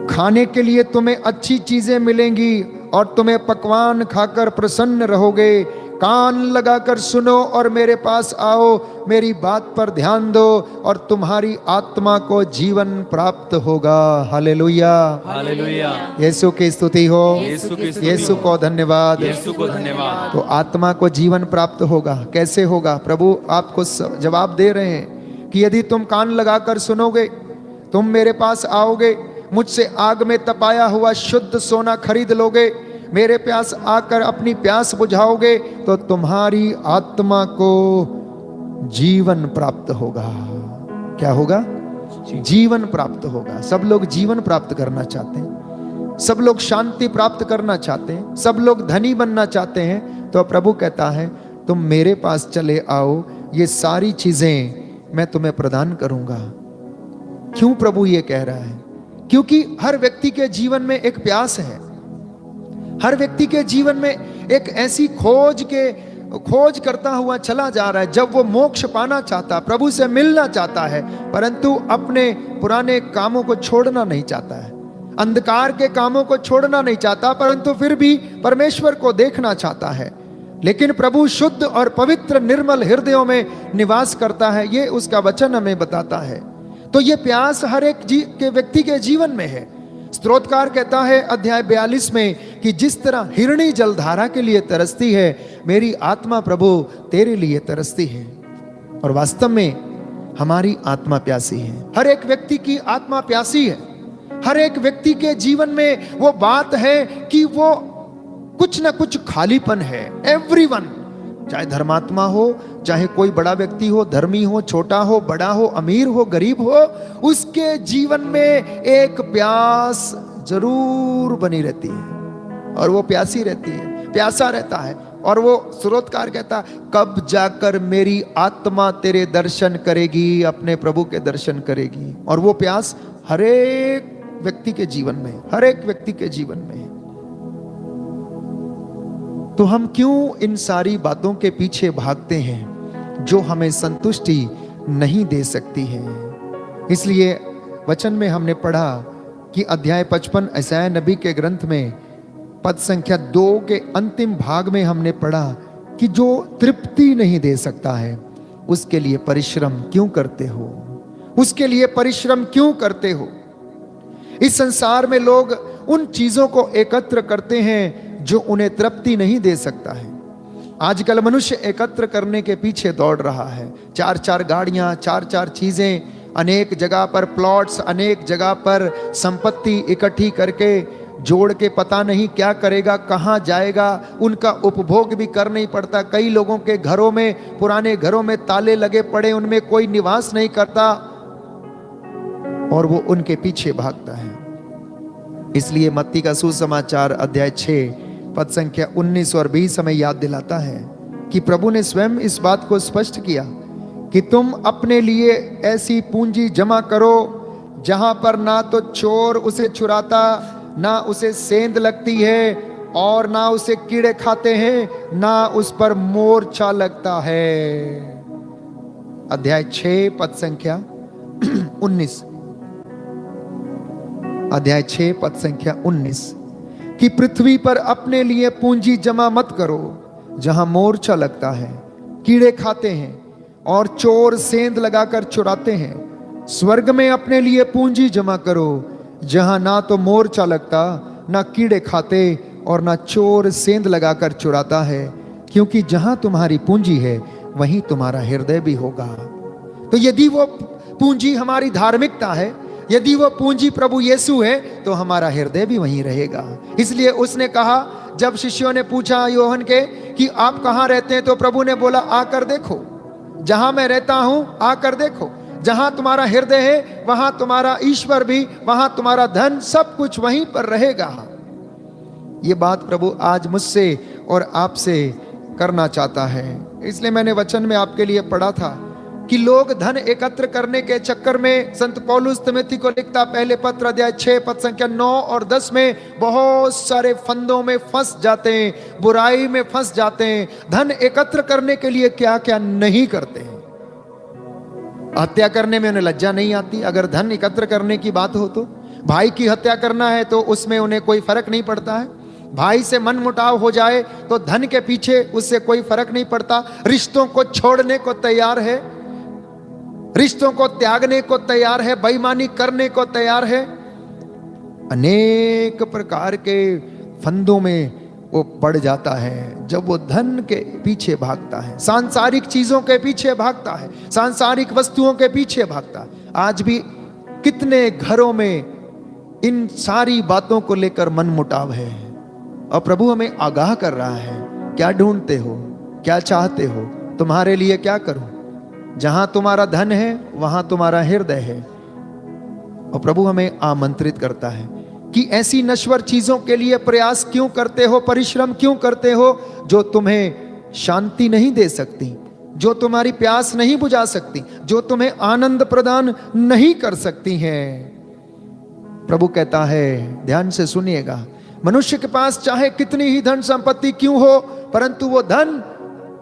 खाने के लिए तुम्हें अच्छी चीजें मिलेंगी और तुम्हें पकवान खाकर प्रसन्न रहोगे। कान लगाकर सुनो और मेरे पास आओ, मेरी बात पर ध्यान दो और तुम्हारी आत्मा को जीवन प्राप्त होगा। हालेलुया, हालेलुया। यीशु की स्तुति हो, यीशु को धन्यवाद, यीशु को धन्यवाद। तो आत्मा को जीवन प्राप्त होगा। कैसे होगा? प्रभु आपको जवाब दे रहे हैं कि यदि तुम कान लगाकर सुनोगे, तुम मेरे पास आओगे, मुझसे आग में तपाया हुआ शुद्ध सोना खरीद लोगे, मेरे प्यास आकर अपनी प्यास बुझाओगे, तो तुम्हारी आत्मा को जीवन प्राप्त होगा। क्या होगा? जीवन प्राप्त होगा। सब लोग जीवन प्राप्त करना चाहते हैं, सब लोग शांति प्राप्त करना चाहते हैं, सब लोग धनी बनना चाहते हैं। तो प्रभु कहता है, तुम मेरे पास चले आओ, ये सारी चीजें मैं तुम्हें प्रदान करूंगा। क्यों प्रभु ये कह रहा है? क्योंकि हर व्यक्ति के जीवन में एक प्यास है, हर व्यक्ति के जीवन में एक ऐसी खोज करता हुआ चला जा रहा है। जब वो मोक्ष पाना चाहता, प्रभु से मिलना चाहता है, परंतु अपने पुराने कामों को छोड़ना नहीं चाहता है, अंधकार के कामों को छोड़ना नहीं चाहता, परंतु फिर भी परमेश्वर को देखना चाहता है। लेकिन प्रभु शुद्ध और पवित्र निर्मल हृदयों में निवास करता है, ये उसका वचन हमें बताता है। तो ये प्यास हर एक के व्यक्ति के जीवन में है। स्तोत्रकार कहता है अध्याय 42 में कि जिस तरह हिरणी जलधारा के लिए तरसती है, मेरी आत्मा प्रभु तेरे लिए तरसती है। और वास्तव में हमारी आत्मा प्यासी है, हर एक व्यक्ति की आत्मा प्यासी है। हर एक व्यक्ति के जीवन में वो बात है कि वो कुछ ना कुछ खालीपन है। एवरीवन, चाहे धर्मात्मा हो, चाहे कोई बड़ा व्यक्ति हो, धर्मी हो, छोटा हो, बड़ा हो, अमीर हो, गरीब हो, उसके जीवन में एक प्यास जरूर बनी रहती है और वो प्यासी रहती है, प्यासा रहता है। और वो स्तोत्रकार कहता, कब जाकर मेरी आत्मा तेरे दर्शन करेगी, अपने प्रभु के दर्शन करेगी। और वो प्यास हर एक व्यक्ति के जीवन में, हर एक व्यक्ति के जीवन में है। तो हम क्यों इन सारी बातों के पीछे भागते हैं जो हमें संतुष्टि नहीं दे सकती है? इसलिए वचन में हमने पढ़ा कि अध्याय 55 यशायाह नबी के ग्रंथ में पद संख्या 2 के अंतिम भाग में हमने पढ़ा कि जो तृप्ति नहीं दे सकता है उसके लिए परिश्रम क्यों करते हो? उसके लिए परिश्रम क्यों करते हो? इस संसार में लोग उन चीजों को एकत्र करते हैं जो उन्हें तृप्ति नहीं दे सकता है। आजकल मनुष्य एकत्र करने के पीछे दौड़ रहा है। 4-4 गाड़ियां, 4-4 चीजें, अनेक जगह पर प्लॉट्स, अनेक जगह पर संपत्ति इकट्ठी करके जोड़ के पता नहीं क्या करेगा, कहां जाएगा। उनका उपभोग भी कर नहीं पड़ता। कई लोगों के घरों में, पुराने घरों में ताले लगे पड़े, उनमें कोई निवास नहीं करता और वो उनके पीछे भागता है। इसलिए मत्ती का सुसमाचार अध्याय 6 पद संख्या 19 और 20 हमें याद दिलाता है कि प्रभु ने स्वयं इस बात को स्पष्ट किया कि तुम अपने लिए ऐसी पूंजी जमा करो जहां पर ना तो चोर उसे चुराता, ना उसे सेंध लगती है, और ना उसे कीड़े खाते हैं, ना उस पर मोर्चा लगता है। अध्याय 6 पद संख्या 19। अध्याय 6 पद संख्या 19 कि पृथ्वी पर अपने लिए पूंजी जमा मत करो, जहां मोर्चा लगता है, कीड़े खाते हैं और चोर सेंध लगाकर चुराते हैं। स्वर्ग में अपने लिए पूंजी जमा करो, जहां ना तो मोर्चा लगता, ना कीड़े खाते और ना चोर सेंध लगाकर चुराता है, क्योंकि जहां तुम्हारी पूंजी है वहीं तुम्हारा हृदय भी होगा। तो यदि वो पूंजी हमारी धार्मिकता है, यदि वो पूंजी प्रभु यीशु है, तो हमारा हृदय भी वहीं रहेगा। इसलिए उसने कहा, जब शिष्यों ने पूछा योहन के कि आप कहां रहते हैं, तो प्रभु ने बोला आकर देखो, जहां मैं रहता हूं आकर देखो। जहां तुम्हारा हृदय है वहां तुम्हारा ईश्वर भी, वहां तुम्हारा धन, सब कुछ वहीं पर रहेगा। ये बात प्रभु आज मुझसे और आपसे करना चाहता है। इसलिए मैंने वचन में आपके लिए पढ़ा था कि लोग धन एकत्र करने के चक्कर में, संत पौलुस तिमोथी को लिखता पहले पत्र अध्याय 6 पद संख्या 9 और 10 में बहुत सारे फंदों में फंस जाते हैं, बुराई में फंस जाते हैं। धन एकत्र करने के लिए क्या क्या नहीं करते हैं। हत्या करने में उन्हें लज्जा नहीं आती। अगर धन एकत्र करने की बात हो तो भाई की हत्या करना है तो उसमें उन्हें कोई फर्क नहीं पड़ता है। भाई से मन मुटाव हो जाए तो धन के पीछे उससे कोई फर्क नहीं पड़ता। रिश्तों को छोड़ने को तैयार है, रिश्तों को त्यागने को तैयार है, बेईमानी करने को तैयार है। अनेक प्रकार के फंदों में वो पड़ जाता है जब वो धन के पीछे भागता है, सांसारिक चीजों के पीछे भागता है, सांसारिक वस्तुओं के पीछे भागता है। आज भी कितने घरों में इन सारी बातों को लेकर मन मुटाव है, और प्रभु हमें आगाह कर रहा है, क्या ढूंढते हो, क्या चाहते हो, तुम्हारे लिए क्या करूं। जहां तुम्हारा धन है वहां तुम्हारा हृदय है। और प्रभु हमें आमंत्रित करता है कि ऐसी नश्वर चीजों के लिए प्रयास क्यों करते हो, परिश्रम क्यों करते हो, जो तुम्हें शांति नहीं दे सकती, जो तुम्हारी प्यास नहीं बुझा सकती, जो तुम्हें आनंद प्रदान नहीं कर सकती हैं। प्रभु कहता है, ध्यान से सुनिएगा, मनुष्य के पास चाहे कितनी ही धन संपत्ति क्यों हो, परंतु वो धन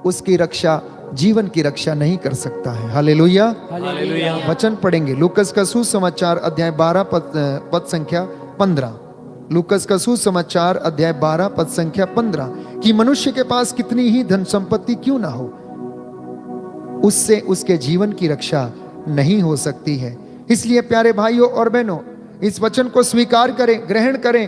उसकी रक्षा, जीवन की रक्षा नहीं कर सकता है। हालेलुया, हालेलुया। वचन पढ़ेंगे लूकस का सुसमाचार अध्याय 12 पद संख्या 15। लूकस का सुसमाचार अध्याय 12 पद संख्या 15 कि मनुष्य के पास कितनी ही धन संपत्ति क्यों ना हो, उससे उसके जीवन की रक्षा नहीं हो सकती है। इसलिए प्यारे भाइयों और बहनों, इस वचन को स्वीकार करें, ग्रहण करें।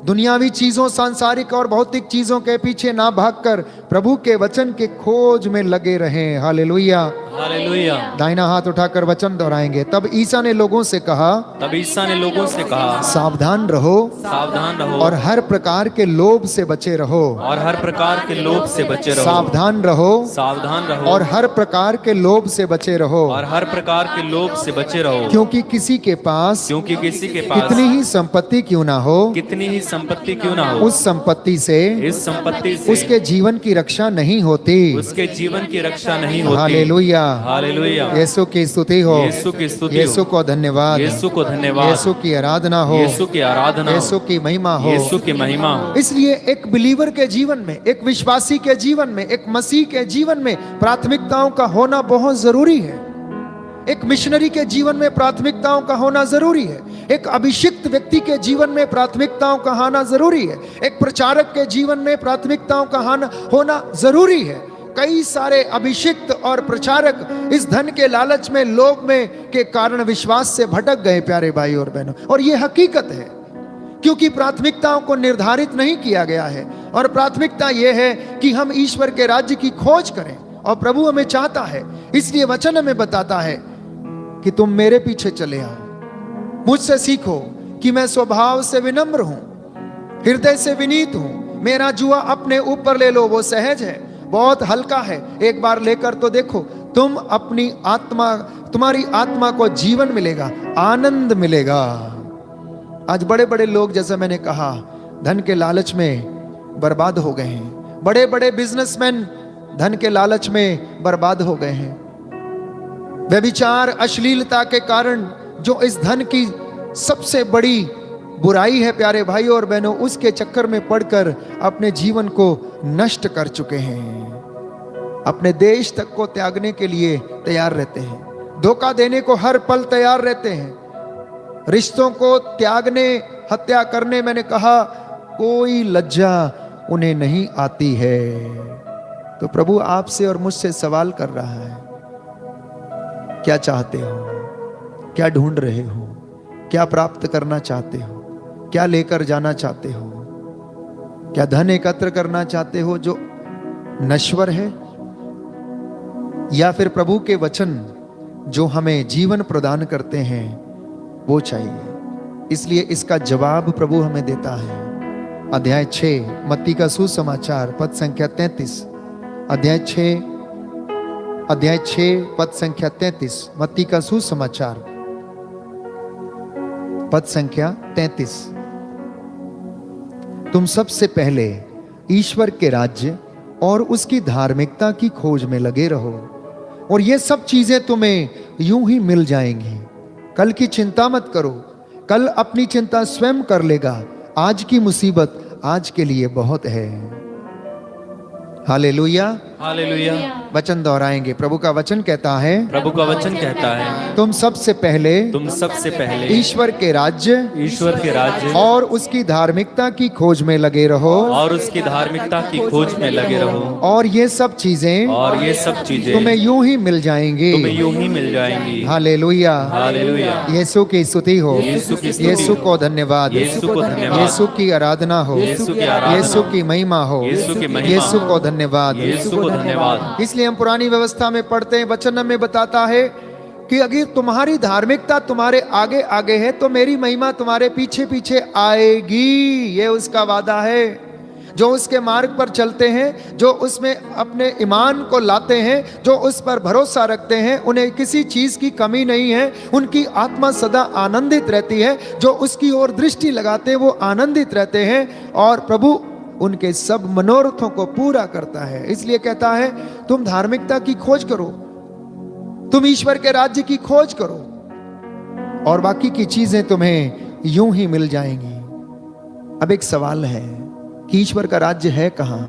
दुनियावी चीजों, सांसारिक और भौतिक चीजों के पीछे ना भागकर प्रभु के वचन के खोज में लगे रहें। Hallelujah, hallelujah. दाहिना हाथ उठाकर वचन दोहराएंगे। तब ईसा ने लोगों से कहा, तब ईसा ने लोगों से कहा, सावधान रहो, सावधान रहो, और हर प्रकार के लोभ से बचे रहो। और हर प्रकार के लोभ से बचे रहो। सावधान रहो, सावधान रहो, और हर प्रकार के लोभ से बचे रहो। और हर प्रकार के लोभ से बचे रहो, क्योंकि किसी के पास कितनी ही संपत्ति क्यों ना हो, कितनी ही संपत्ति क्यों ना हो, उस संपत्ति से, इस संपत्ति से उसके जीवन की रक्षा नहीं होती। उसके जीवन की रक्षा नहीं होती। हालेलुया, हालेलुया। यीशु की स्तुति हो, यीशु की स्तुति हो, यीशु को धन्यवाद, यीशु को धन्यवाद, यीशु की आराधना हो, यीशु की आराधना, यीशु की महिमा हो, यीशु की महिमा हो। इसलिए एक बिलीवर के जीवन में, एक विश्वासी के जीवन में, एक मसीह के जीवन में प्राथमिकताओं का होना बहुत जरूरी है। एक मिशनरी के जीवन में प्राथमिकताओं का होना जरूरी है। एक अभिषिक्त व्यक्ति के जीवन में प्राथमिकताओं का होना जरूरी है। एक प्रचारक के जीवन में प्राथमिकताओं का होना जरूरी है। कई सारे अभिषिक्त और प्रचारक इस धन के लालच में, लोभ में के कारण विश्वास से भटक गए प्यारे भाई और बहनों, और यह हकीकत है, क्योंकि प्राथमिकताओं को निर्धारित नहीं किया गया है। और प्राथमिकता यह है कि हम ईश्वर के राज्य की खोज करें, और प्रभु हमें चाहता है। इसलिए वचन हमें बताता है कि तुम मेरे पीछे चले आओ, मुझसे सीखो कि मैं स्वभाव से विनम्र हूं, हृदय से विनीत हूं। मेरा जुआ अपने ऊपर ले लो, वो सहज है, बहुत हल्का है। एक बार लेकर तो देखो, तुम अपनी आत्मा, तुम्हारी आत्मा को जीवन मिलेगा, आनंद मिलेगा। आज बड़े बड़े लोग, जैसा मैंने कहा, धन के लालच में बर्बाद हो गए हैं। बड़े बड़े बिजनेसमैन धन के लालच में बर्बाद हो गए हैं। व्यभिचार, अश्लीलता के कारण जो इस धन की सबसे बड़ी बुराई है प्यारे भाइयों और बहनों, उसके चक्कर में पड़कर अपने जीवन को नष्ट कर चुके हैं। अपने देश तक को त्यागने के लिए तैयार रहते हैं, धोखा देने को हर पल तैयार रहते हैं, रिश्तों को त्यागने, हत्या करने, मैंने कहा कोई लज्जा उन्हें नहीं आती है। तो प्रभु आपसे और मुझसे सवाल कर रहा है, क्या चाहते हो, क्या ढूंढ रहे हो, क्या प्राप्त करना चाहते हो, क्या लेकर जाना चाहते हो? क्या धन एकत्र करना चाहते हो जो नश्वर है, या फिर प्रभु के वचन जो हमें जीवन प्रदान करते हैं वो चाहिए? इसलिए इसका जवाब प्रभु हमें देता है। अध्याय 6 मत्ती का सुसमाचार पद संख्या 33, अध्याय 6 पद संख्या 33, मत्ती का सुसमाचार पद संख्या 33। तुम सबसे पहले ईश्वर के राज्य और उसकी धार्मिकता की खोज में लगे रहो, और ये सब चीजें तुम्हें यूं ही मिल जाएंगी। कल की चिंता मत करो, कल अपनी चिंता स्वयं कर लेगा। आज की मुसीबत आज के लिए बहुत है। हालेलुया, हालेलुया। वचन दोहराएंगे। प्रभु का वचन कहता है, प्रभु का वचन कहता है, तुम सबसे पहले ईश्वर के राज्य और उसकी धार्मिकता की खोज में लगे रहो, और ये सब चीजें तुम्हें यूं ही मिल जाएंगी। हालेलुया, यीशु की स्तुति हो, यीशु को धन्यवाद, यीशु की आराधना हो, यीशु की महिमा हो, यीशु को धन्यवाद। इसलिए हम पुरानी व्यवस्था में पढ़ते हैं, वचन में बताता है कि अगर तुम्हारी धार्मिकता तुम्हारे आगे आगे है तो मेरी महिमा तुम्हारे पीछे पीछे आएगी। ये उसका वादा है। जो उसके मार्ग पर चलते हैं, जो उसमें अपने ईमान को लाते हैं, जो उस पर भरोसा रखते हैं, उन्हें किसी चीज की कमी नहीं है। उनकी आत्मा सदा आनंदित रहती है। जो उसकी ओर दृष्टि लगाते हैं वो आनंदित रहते हैं, और प्रभु उनके सब मनोरथों को पूरा करता है। इसलिए कहता है, तुम धार्मिकता की खोज करो, तुम ईश्वर के राज्य की खोज करो, और बाकी की चीजें तुम्हें यूं ही मिल जाएंगी। अब एक सवाल है कि ईश्वर का राज्य है कहां?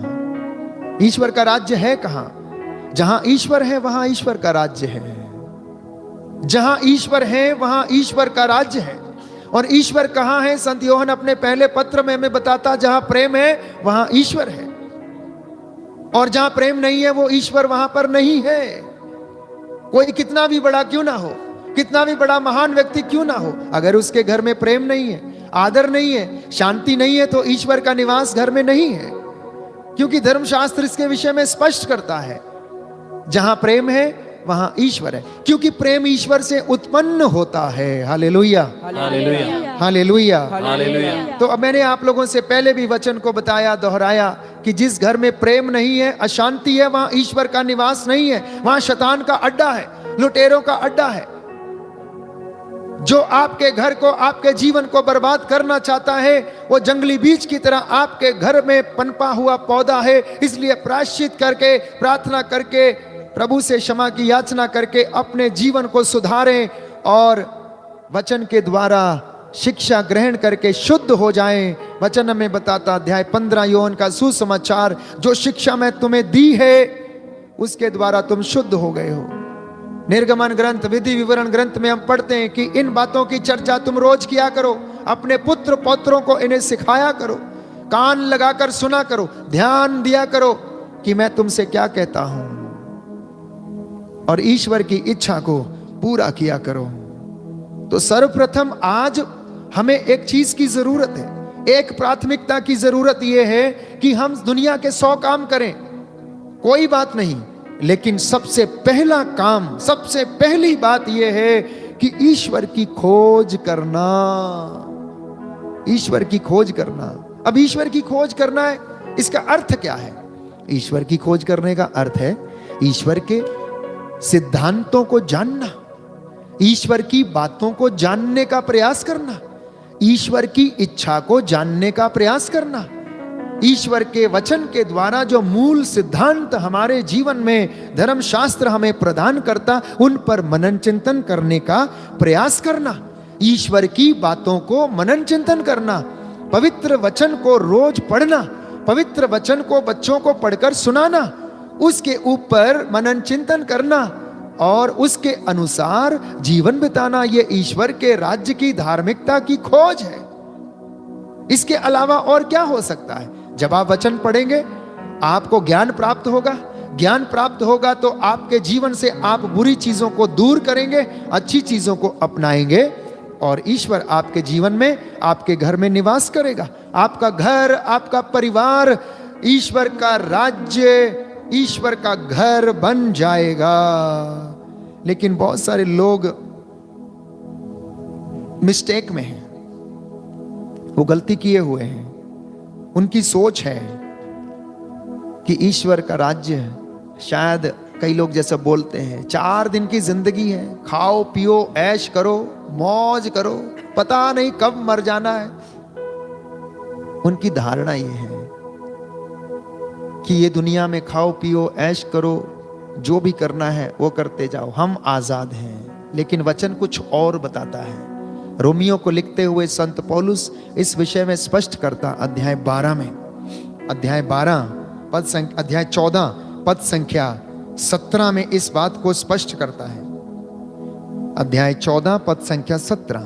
ईश्वर का राज्य है कहां? जहां ईश्वर है वहां ईश्वर का राज्य है। जहां ईश्वर है वहां ईश्वर का राज्य है। और ईश्वर कहां है? संत योहन अपने पहले पत्र में हमें बताता, जहां प्रेम है वहां ईश्वर है, और जहां प्रेम नहीं है वो ईश्वर वहां पर नहीं है। कोई कितना भी बड़ा क्यों ना हो, कितना भी बड़ा महान व्यक्ति क्यों ना हो, अगर उसके घर में प्रेम नहीं है, आदर नहीं है, शांति नहीं है, तो ईश्वर का निवास घर में नहीं है। क्योंकि धर्मशास्त्र इसके विषय में स्पष्ट करता है, जहां प्रेम है वहां ईश्वर है, क्योंकि प्रेम ईश्वर से उत्पन्न होता है। हालेलुया, हालेलुया, हालेलुया, हालेलुया। तो अब मैंने आप लोगों से पहले भी वचन को बताया, दोहराया कि जिस घर में प्रेम नहीं है, अशांति है, वहां ईश्वर का निवास नहीं है, वहां शैतान का अड्डा है, लुटेरों का अड्डा है। जो आपके घर को, आपके जीवन को बर्बाद करना चाहता है, वो जंगली बीज की तरह आपके घर में पनपा हुआ पौधा है। इसलिए प्रायश्चित करके, प्रार्थना करके, प्रभु से क्षमा की याचना करके अपने जीवन को सुधारें, और वचन के द्वारा शिक्षा ग्रहण करके शुद्ध हो जाएं। वचन में बताता, अध्याय 15 योहन का सुसमाचार, जो शिक्षा मैं तुम्हें दी है उसके द्वारा तुम शुद्ध हो गए हो। निर्गमन ग्रंथ, विधि विवरण ग्रंथ में हम पढ़ते हैं कि इन बातों की चर्चा तुम रोज किया करो, अपने पुत्र पौत्रों को इन्हें सिखाया करो, कान लगाकर सुना करो, ध्यान दिया करो कि मैं तुमसे क्या कहता हूं, और ईश्वर की इच्छा को पूरा किया करो। तो सर्वप्रथम आज हमें एक चीज की जरूरत है, एक प्राथमिकता की जरूरत यह है कि हम दुनिया के 100 काम करें, कोई बात नहीं, लेकिन सबसे पहला काम, सबसे पहली बात यह है कि ईश्वर की खोज करना। ईश्वर की खोज करना। अब ईश्वर की खोज करना है, इसका अर्थ क्या है? ईश्वर की खोज करने का अर्थ है ईश्वर के सिद्धांतों को जानना, ईश्वर की बातों को जानने का प्रयास करना, ईश्वर की इच्छा को जानने का प्रयास करना। ईश्वर के वचन के द्वारा जो मूल सिद्धांत हमारे जीवन में धर्मशास्त्र हमें प्रदान करता, उन पर मनन चिंतन करने का प्रयास करना, ईश्वर की बातों को मनन चिंतन करना, पवित्र वचन को रोज पढ़ना, पवित्र वचन को बच्चों को पढ़कर सुनाना, उसके ऊपर मनन चिंतन करना और उसके अनुसार जीवन बिताना, यह ईश्वर के राज्य की धार्मिकता की खोज है। इसके अलावा और क्या हो सकता है? जब आप वचन पढ़ेंगे आपको ज्ञान प्राप्त होगा, ज्ञान प्राप्त होगा तो आपके जीवन से आप बुरी चीजों को दूर करेंगे, अच्छी चीजों को अपनाएंगे और ईश्वर आपके जीवन में, आपके घर में निवास करेगा। आपका घर, आपका परिवार ईश्वर का राज्य, ईश्वर का घर बन जाएगा। लेकिन बहुत सारे लोग मिस्टेक में हैं, वो गलती किए हुए हैं। उनकी सोच है कि ईश्वर का राज्य, शायद कई लोग जैसे बोलते हैं 4 दिन की जिंदगी है, खाओ पियो ऐश करो, मौज करो, पता नहीं कब मर जाना है। उनकी धारणा ये है कि ये दुनिया में खाओ पियो ऐश करो, जो भी करना है वो करते जाओ, हम आजाद हैं। लेकिन वचन कुछ और बताता है। रोमियो को लिखते हुए संत पौलुस इस विषय में स्पष्ट करता, अध्याय 12 में, अध्याय 14 पद संख्या 17 में इस बात को स्पष्ट करता है। अध्याय 14 पद संख्या 17,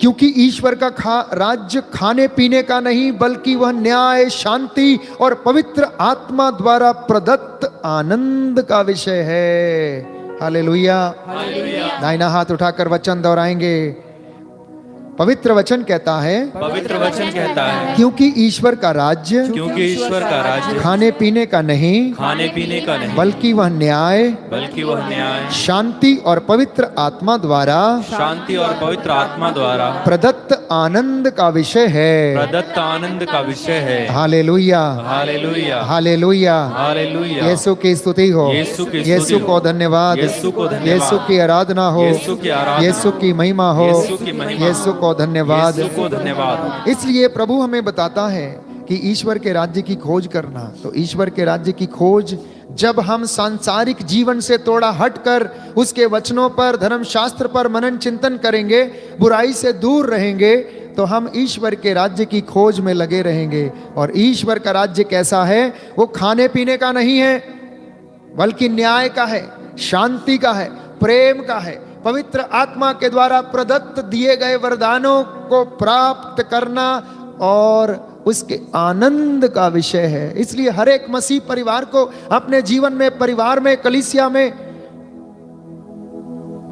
क्योंकि ईश्वर का राज्य खाने पीने का नहीं, बल्कि वह न्याय, शांति और पवित्र आत्मा द्वारा प्रदत्त आनंद का विषय है। हालेलुया। दाहिना हाथ उठाकर वचन दोहराएंगे। पवित्र वचन कहता है, पवित्र वचन कहता है, क्योंकि ईश्वर का राज्य, क्योंकि ईश्वर का राज्य खाने पीने का नहीं, खाने पीने का नहीं, बल्कि वह न्याय, बल्कि वह न्याय, शांति और पवित्र आत्मा द्वारा, शांति और पवित्र आत्मा द्वारा प्रदत्त आनंद का विषय है। प्रदत्त आनंद का विषय है। हालेलुया, हालेलुया, हालेलुया, हालेलुया। यीशु की स्तुति हो, यीशु की स्तुति यीशु को हो, धन्यवाद, यीशु को धन्यवाद, यीशु की आराधना हो, यीशु की आराधना, यीशु की महिमा हो, यीशु की महिमा, यीशु को धन्यवाद, यीशु को धन्यवाद। इसलिए प्रभु हमें बताता है कि ईश्वर के राज्य की खोज करना। तो ईश्वर के राज्य की खोज जब हम सांसारिक जीवन से थोड़ा हटकर उसके वचनों पर, धर्मशास्त्र पर मनन चिंतन करेंगे, बुराई से दूर रहेंगे, तो हम ईश्वर के राज्य की खोज में लगे रहेंगे। और ईश्वर का राज्य कैसा है? वो खाने पीने का नहीं है, बल्कि न्याय का है, शांति का है, प्रेम का है, पवित्र आत्मा के द्वारा प्रदत्त दिए गए वरदानों को प्राप्त करना और उसके आनंद का विषय है। इसलिए हर एक मसीह परिवार को अपने जीवन में, परिवार में, कलीसिया में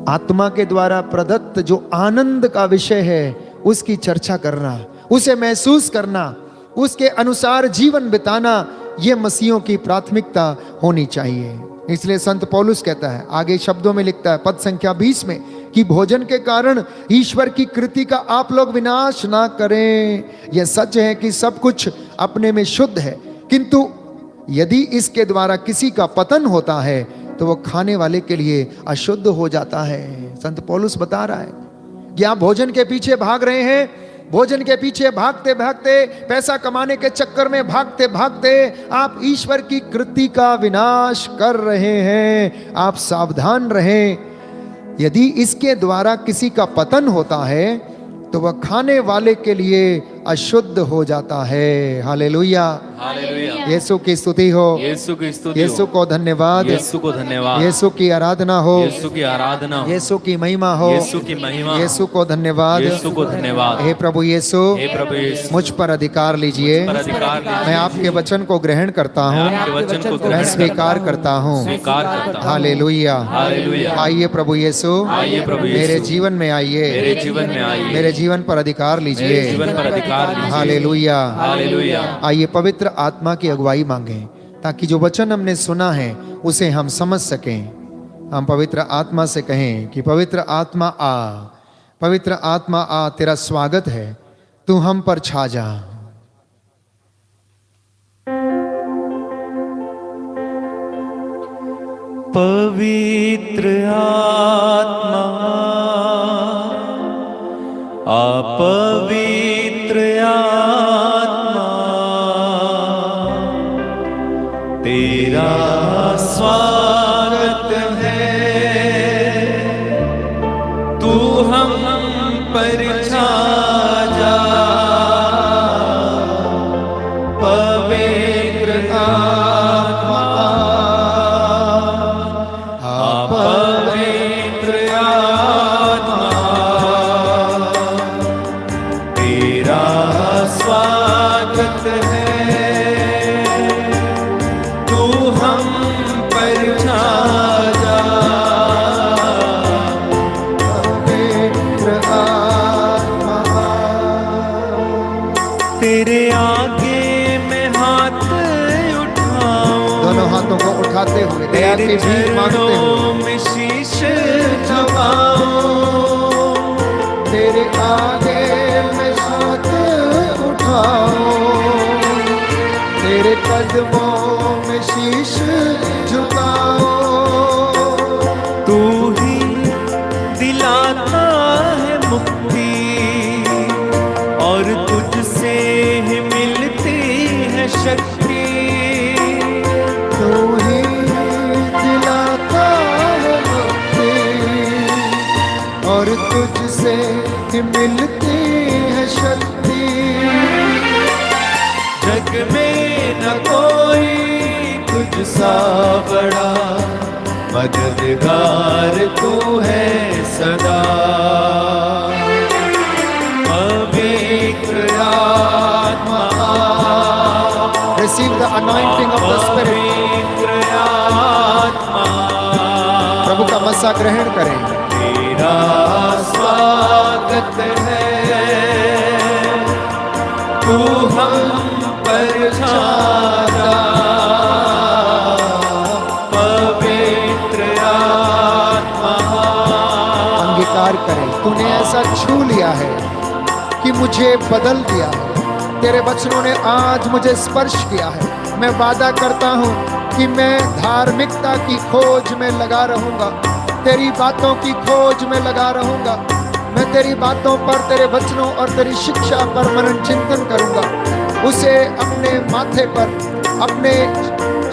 आत्मा के द्वारा प्रदत्त जो आनंद का विषय है उसकी चर्चा करना, उसे महसूस करना, उसके अनुसार जीवन बिताना, यह मसीहों की प्राथमिकता होनी चाहिए। इसलिए संत पौलुस कहता है, आगे शब्दों में लिखता है पद संख्या 20 में, कि भोजन के कारण ईश्वर की कृति का आप लोग विनाश ना करें। यह सच है कि सब कुछ अपने में शुद्ध है, किंतु यदि इसके द्वारा किसी का पतन होता है तो वह खाने वाले के लिए अशुद्ध हो जाता है। संत पौलुस बता रहा है कि आप भोजन के पीछे भाग रहे हैं, भोजन के पीछे भागते भागते, पैसा कमाने के चक्कर में भागते भागते आप ईश्वर की कृति का विनाश कर रहे हैं। आप सावधान रहें। यदि इसके द्वारा किसी का पतन होता है तो वह खाने वाले के लिए अशुद्ध हो जाता है। हालेलुया, हालेलुया। यीशु की स्तुति हो, यीशु की स्तुति, यीशु को धन्यवाद, यीशु को धन्यवाद, यीशु की आराधना हो, यीशु की आराधना हो, यीशु की महिमा हो, यीशु की महिमा, यीशु को धन्यवाद, यीशु को धन्यवाद। हे प्रभु यीशु, हे प्रभु यीशु, मुझ पर अधिकार लीजिए। पर अधिकार लीजिए। मैं आपके वचन को ग्रहण करता हूँ, आपके वचन को मैं ग्रहण स्वीकार करता हूँ। स्वीकार करता हूँ। Hallelujah, hallelujah. आइए प्रभु यीशु, आइए प्रभु यीशु, मेरे जीवन में आइए, मेरे जीवन में आइए, मेरे जीवन पर अधिकार मेरे लीजिए। जीवन पर अधिकार लीजिए। Hallelujah, hallelujah. आइए पवित्र आत्मा की अगुवाई मांगें, ताकि जो वचन हमने सुना है उसे हम समझ सकें। हम पवित्र आत्मा से कहें कि पवित्र आत्मा आ, पवित्र आत्मा आ, तेरा स्वागत है, तू हम पर छा जा। पवित्र आत्मा आ, पवित्र आत्मा तेरा स्वागत है, तू हम पर छा जा, पवित्र आत्मा पवित्र आत्मा, तेरा स्वागत है, तू हम पर छा जा, पवित्र आत्मा। तेरे आगे मैं हाथ उठाऊं, दोनों हाथों को उठाते हुए दया की भीख मांगते हुए चरणों में शीश झुकाऊं, तेरे आगे मैं हाथ उठाऊं, तेरे कदमों में शीश झुकाऊं। तू ही दिलाता है मुक्ति और तुझसे ही मिलती है शक्ति, तू ही दिलाता है मुक्ति और तुझसे ही मिलती है शक्ति। जग में न कोई तुझसा बड़ा, मददगार तू है सदा, पवित्र आत्मा Receive the anointing of the Spirit. पवित्र आत्मा, प्रभु का मसा ग्रहण करें। तेरा स्वागत है, तू हम पर छा जा, पवित्र आत्मा। अंगीकार करें, तूने ऐसा छू लिया है कि मुझे बदल दिया है। तेरे वचनों ने आज मुझे स्पर्श किया है। मैं वादा करता हूँ कि मैं धार्मिकता की खोज में लगा रहूंगा, तेरी बातों की खोज में लगा रहूंगा। मैं तेरी बातों पर, तेरे वचनों और तेरी शिक्षा पर मनन चिंतन करूंगा। उसे अपने माथे पर, अपने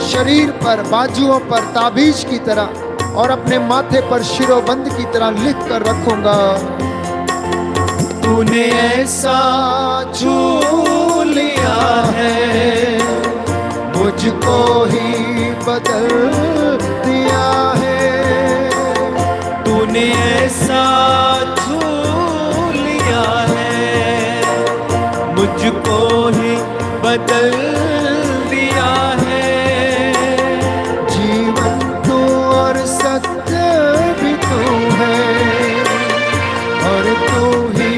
शरीर पर, बाजुओं पर ताबीज की तरह और अपने माथे पर शिरोबंद की तरह लिख कर रखूंगा। तूने ऐसा छू लिया है, मुझको ही बदल दिया है। तूने ऐसा छू लिया है, मुझको ही बदल दिया है। जीवन तू और सत्य भी तू है और तू ही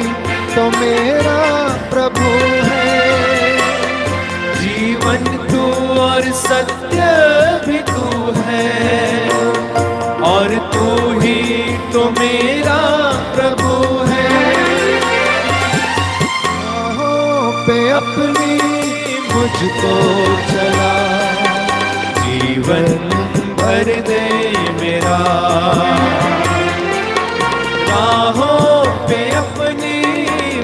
तो मेरा प्रभु है। जीवन तू और सत्य भी तू है और तू ही तो मेरा प्रभु है। राहों पे अपनी मुझको चला, जीवन भर दे मेरा, राहों पे अपनी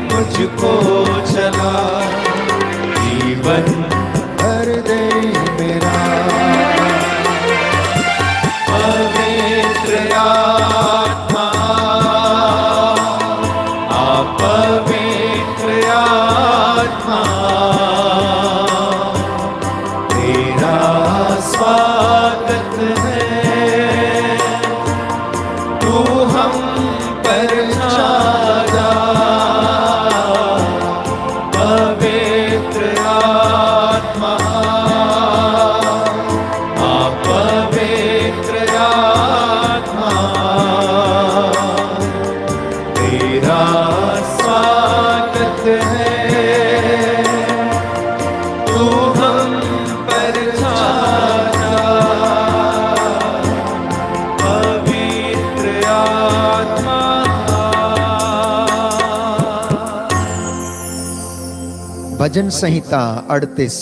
मुझको चला, जीवन भर दे मेरा। पवित्र आत्मा पवित्र आत्मा, तेरा स्वागत है, तू हम पर छा जा, पवित्र आत्मा पवित्र आत्मा, तेरा स्वागत है, तू हम पर छा जा, पवित्र आत्मा। भजन संहिता 38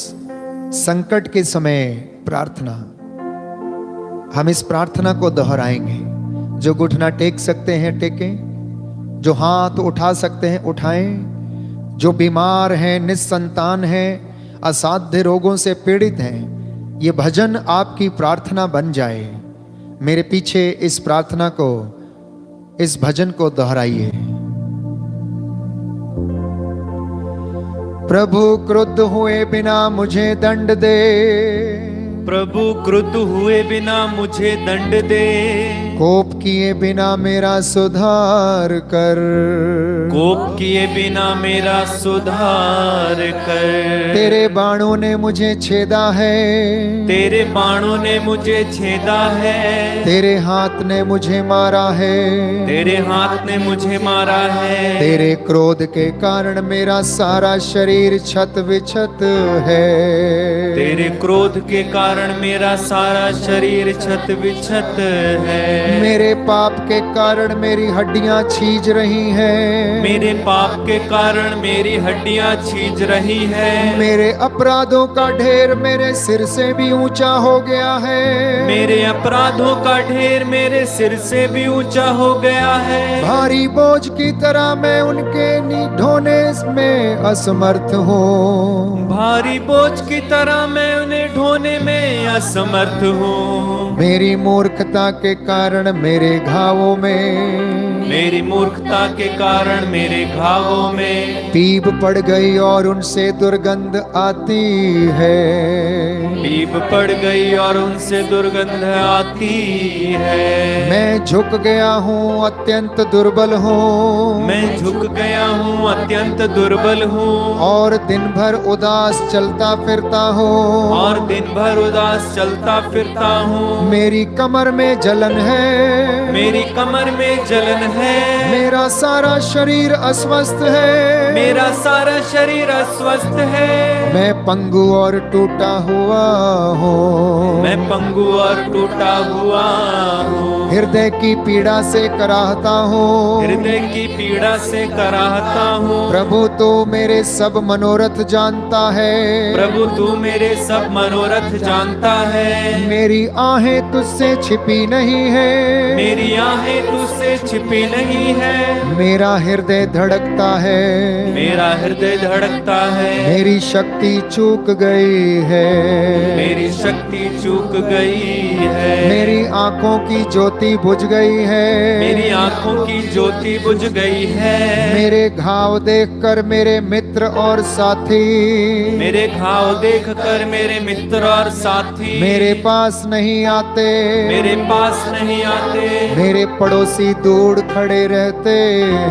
संकट के समय प्रार्थना। हम इस प्रार्थना को दोहराएंगे। जो घुटना टेक सकते हैं टेकें, जो हाथ उठा सकते हैं उठाएं, जो बीमार हैं, निस्संतान हैं, असाध्य रोगों से पीड़ित हैं, ये भजन आपकी प्रार्थना बन जाए। मेरे पीछे इस प्रार्थना को, इस भजन को दोहराइए। प्रभु क्रुद्ध हुए बिना मुझे दंड दे, प्रभु क्रुद्ध हुए बिना मुझे दंड दे, कोप किए बिना मेरा सुधार कर, कोप किए बिना मेरा सुधार कर। तेरे बाणों ने मुझे छेदा है, तेरे बाणों ने मुझे छेदा है, तेरे हाथ ने मुझे मारा है, तेरे हाथ ने मुझे मारा है। तेरे क्रोध के कारण मेरा सारा शरीर छत विछत है, तेरे क्रोध के कारण मेरा सारा शरीर छत विछत है। मेरे पाप के कारण मेरी हड्डियां छीज रही हैं, मेरे पाप के कारण मेरी हड्डियां छीज रही है। मेरे अपराधों का ढेर मेरे सिर से भी ऊंचा हो गया है, मेरे अपराधों का ढेर मेरे सिर से भी ऊंचा हो गया है। भारी बोझ की तरह मैं उनके ढोने में असमर्थ हूँ, भारी बोझ की तरह मैं उन्हें ढोने में असमर्थ हूँ। मेरी मूर्खता के कारण मेरे घावों में, मेरी मूर्खता के कारण मेरे घावों में पीप पड़ गई और उनसे दुर्गंध आती है, पीप पड़ गई और उनसे दुर्गंध आती है। मैं झुक गया हूँ अत्यंत दुर्बल हूँ, मैं झुक गया हूँ अत्यंत दुर्बल हूँ, और दिन भर उदास चलता फिरता हूँ, और दिन भर उदास चलता फिरता हूँ। मेरी कमर में जलन है, मेरी कमर में जलन है, मेरा सारा शरीर अस्वस्थ है, मेरा सारा शरीर अस्वस्थ है। मैं पंगु और टूटा हुआ हूँ, मैं पंगु और टूटा हुआ हूँ। हृदय की पीड़ा से कराहता हूँ, हृदय की पीड़ा से कराहता हूँ। प्रभु तू मेरे सब मनोरथ जानता है, प्रभु तू मेरे सब मनोरथ जानता है। मेरी आहें तुझसे छिपी नहीं है, मेरी आहें तुझसे छिपी नहीं है। मेरा हृदय धड़कता है, मेरा हृदय धड़कता है। मेरी शक्ति चूक गई है, मेरी शक्ति चूक गई है। मेरी आंखों की ज्योति बुझ गई है, मेरी आंखों की ज्योति बुझ गई है। मेरे घाव देखकर मेरे मित्र और साथी, मेरे घाव देखकर मेरे मित्र और साथी मेरे पास नहीं आते, मेरे पास नहीं आते। मेरे पड़ोसी दूर खड़े रहते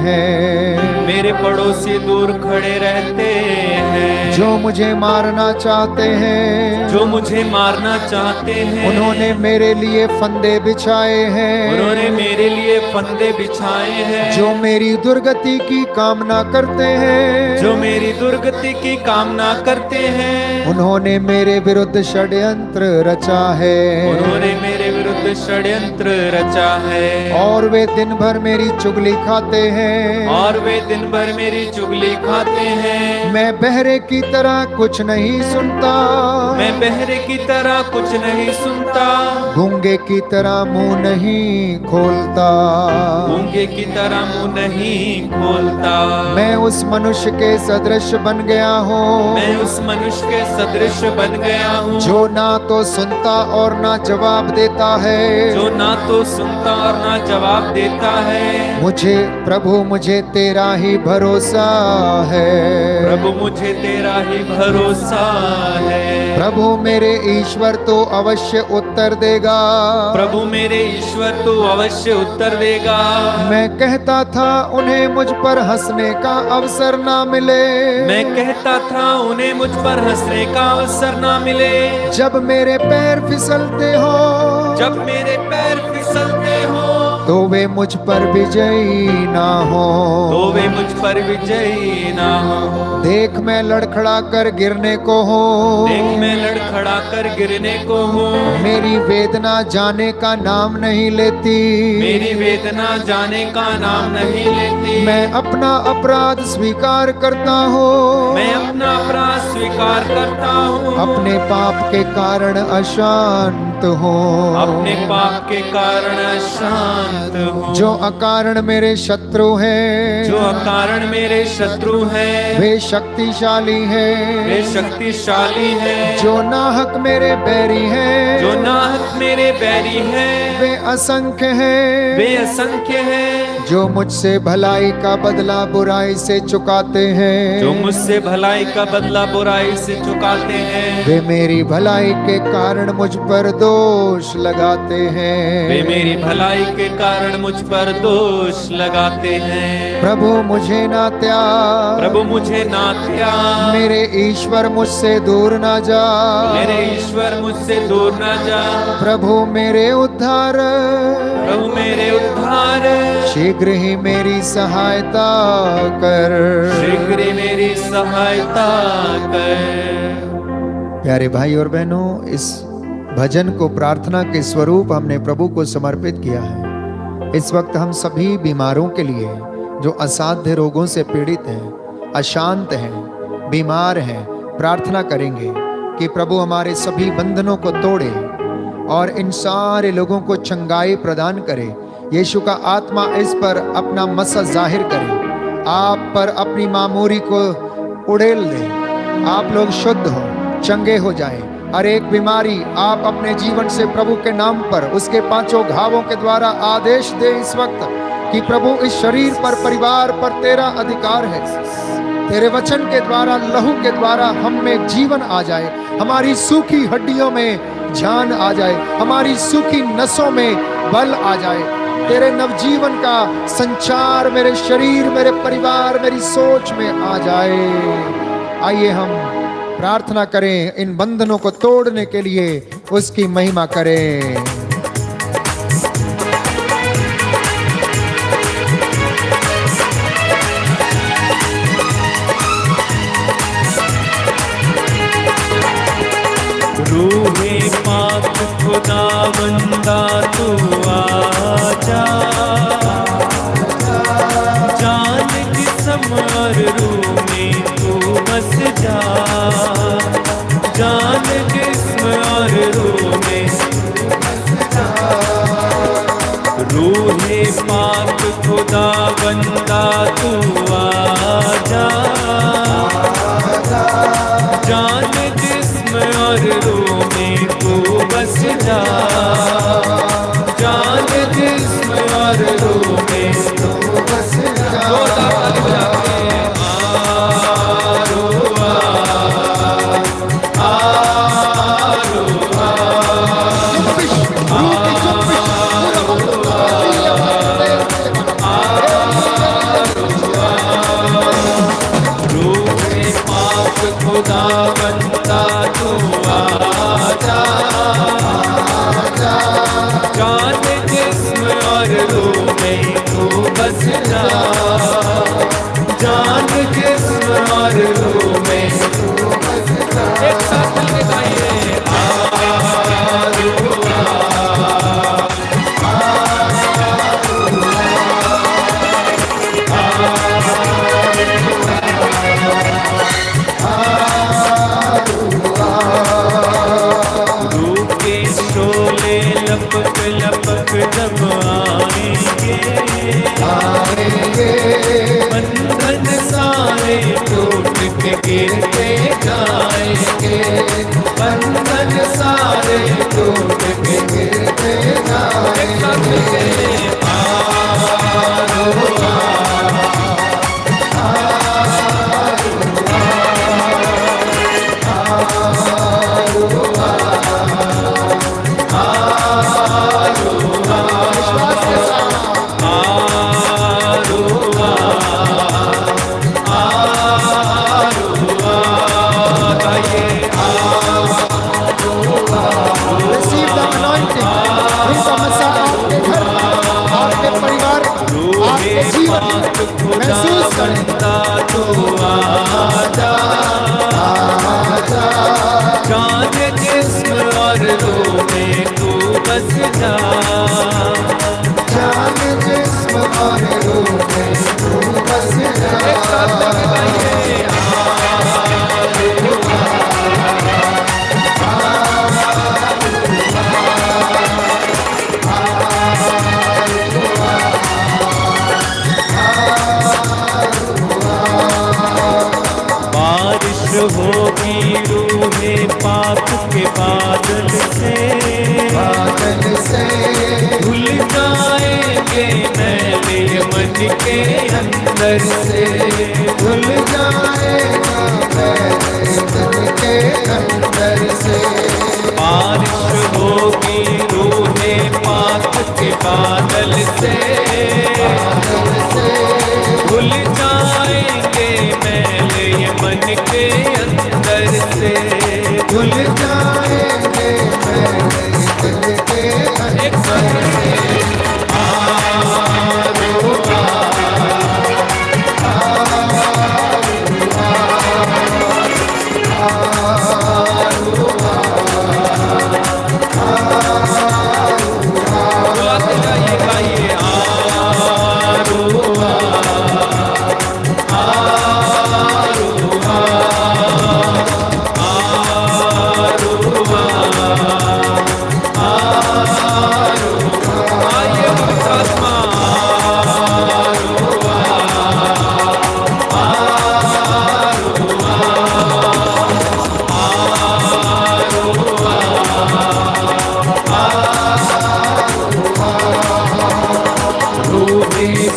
हैं, मेरे पड़ोसी दूर खड़े रहते हैं। जो मुझे मारना चाहते हैं, जो मुझे मारना चाहते हैं, उन्होंने मेरे लिए फंदे बिछाए हैं, उन्होंने मेरे लिए फंदे बिछाए हैं। जो मेरी दुर्गति की कामना करते हैं, जो मेरी दुर्गति की कामना करते हैं, उन्होंने मेरे विरुद्ध षड्यंत्र रचा है, उन्होंने मेरे विरुद्ध षड्यंत्र रचा है। और वे दिन भर मेरी चुगली खाते हैं, और वे दिन भर मेरी चुगली खाते हैं। मैं बहरे की तरह कुछ नहीं सुनता, मैं बहरे की तरह कुछ नहीं सुनता, गूंगे की तरह मुंह नहीं खोलता, गूंगे की तरह मुंह नहीं खोलता। मैं उस मनुष्य के सदृश बन गया हूँ, मैं उस मनुष्य के सदृश बन गया हूँ, जो ना तो सुनता और ना जवाब देता है, जो ना तो सुनता और ना जवाब देता है। मुझे तेरा ही भरोसा है, प्रभु मुझे तेरा ही भरोसा है। प्रभु मेरे ईश्वर तो अवश्य उत्तर देगा, प्रभु मेरे ईश्वर तो अवश्य उत्तर देगा। मैं कहता था उन्हें मुझ पर हंसने का अवसर ना मिले, मैं कहता था उन्हें मुझ पर हंसने का अवसर ना मिले। जब मेरे पैर फिसलते हो, जब मेरे पैर फिसलते हो, तो वे मुझ पर विजयी ना हो, तो वे मुझ पर विजयी ना हो। देख मैं लड़खड़ा कर गिरने को हूँ, देख मैं लड़खड़ा कर गिरने को हूँ। मेरी वेदना जाने का नाम नहीं लेती, मेरी वेदना जाने का नाम नहीं लेती। मैं अपना अपराध स्वीकार करता हूँ, मैं अपना अपराध स्वीकार करता हूँ। अपने पाप के कारण अशांत हो, अपने पाप के कारण अशांत हो। जो अकारण मेरे शत्रु हैं, जो अकारण मेरे शत्रु हैं, वे शक्तिशाली हैं। वे शक्तिशाली हैं। जो नाहक मेरे बैरी हैं, जो नाहक मेरे बैरी हैं, वे असंख्य हैं। वे असंख्य हैं। जो मुझसे भलाई का बदला बुराई से चुकाते हैं, जो मुझसे भलाई का बदला बुराई से चुकाते हैं, वे मेरी भलाई के कारण मुझ पर दोष लगाते हैं। वे मेरी भलाई के कारण मुझ पर दोष लगाते हैं। प्रभु मुझे ना त्याग, प्रभु मुझे ना त्याग, मेरे ईश्वर मुझसे दूर ना जा, मेरे ईश्वर मुझसे दूर ना जा। प्रभु मेरे उद्धार, प्रभु मेरे उद्धार, शीघ्र ही मेरी सहायता कर, शीघ्र ही मेरी सहायता कर। प्यारे भाई और बहनों, इस भजन को प्रार्थना के स्वरूप हमने प्रभु को समर्पित किया है। इस वक्त हम सभी बीमारों के लिए, जो असाध्य रोगों से पीड़ित हैं, अशांत हैं, बीमार हैं, प्रार्थना करेंगे कि प्रभु हमारे सभी बंधनों को तोड़े और इन सारे लोगों को चंगाई प्रदान करे। यीशु का आत्मा इस पर अपना मसा जाहिर करे, आप पर अपनी मामूरी को उड़ेल दे, आप लोग शुद्ध हो, चंगे हो जाएं। हर एक बीमारी आप अपने जीवन से प्रभु के नाम पर, उसके पांचों घावों के द्वारा आदेश दे इस वक्त कि प्रभु इस शरीर पर, परिवार पर तेरा अधिकार है। तेरे वचन के द्वारा, लहू के द्वारा हम में जीवन आ जाए, हमारी सूखी हड्डियों में जान आ जाए, हमारी सूखी नसों में बल आ जाए। तेरे नवजीवन का संचार मेरे शरीर, मेरे परिवार, मेरी सोच में आ जाए। आइए हम प्रार्थना करें, इन बंधनों को तोड़ने के लिए उसकी महिमा करें। रूहे पाक खुदावंदा तू आजा, जान जिस्म और रूह में तू बस जा, जान जिस्म और रूह में तू बस जा। रूहे पाक खुदावंदा तू आजा, जान जिस्म और रूह में तू बस जा, जान जिस्म और रूह में तू बस जा। खुदावंदा तू आजा, जान जिस्म और रूह में तू बस जा, जान जिस्म और रूह में तू बस जा। एक साथ मिलके गाइए, लपक लपक जब आएंगे, बंधन सारे टूट के गिरते जाएंगे, बंधन सारे टूट के गिरते जाएंगे। महसूस करता तू आजा, जान जिस्म और रूह में तू बस जा, जान जिस्म और रूह में तू बस जा। एक साथ गाइए, पाप के बादल से धुल जाएंगे मैले मन के अंदर से, धुल जाएगा मेरे मन के अंदर से। बारिश होगी रूहे पाक के बादल से धुल जाएंगे मैले ये मन के अंदर से, धुल जाएंगे मेरे दिल के अंदर से।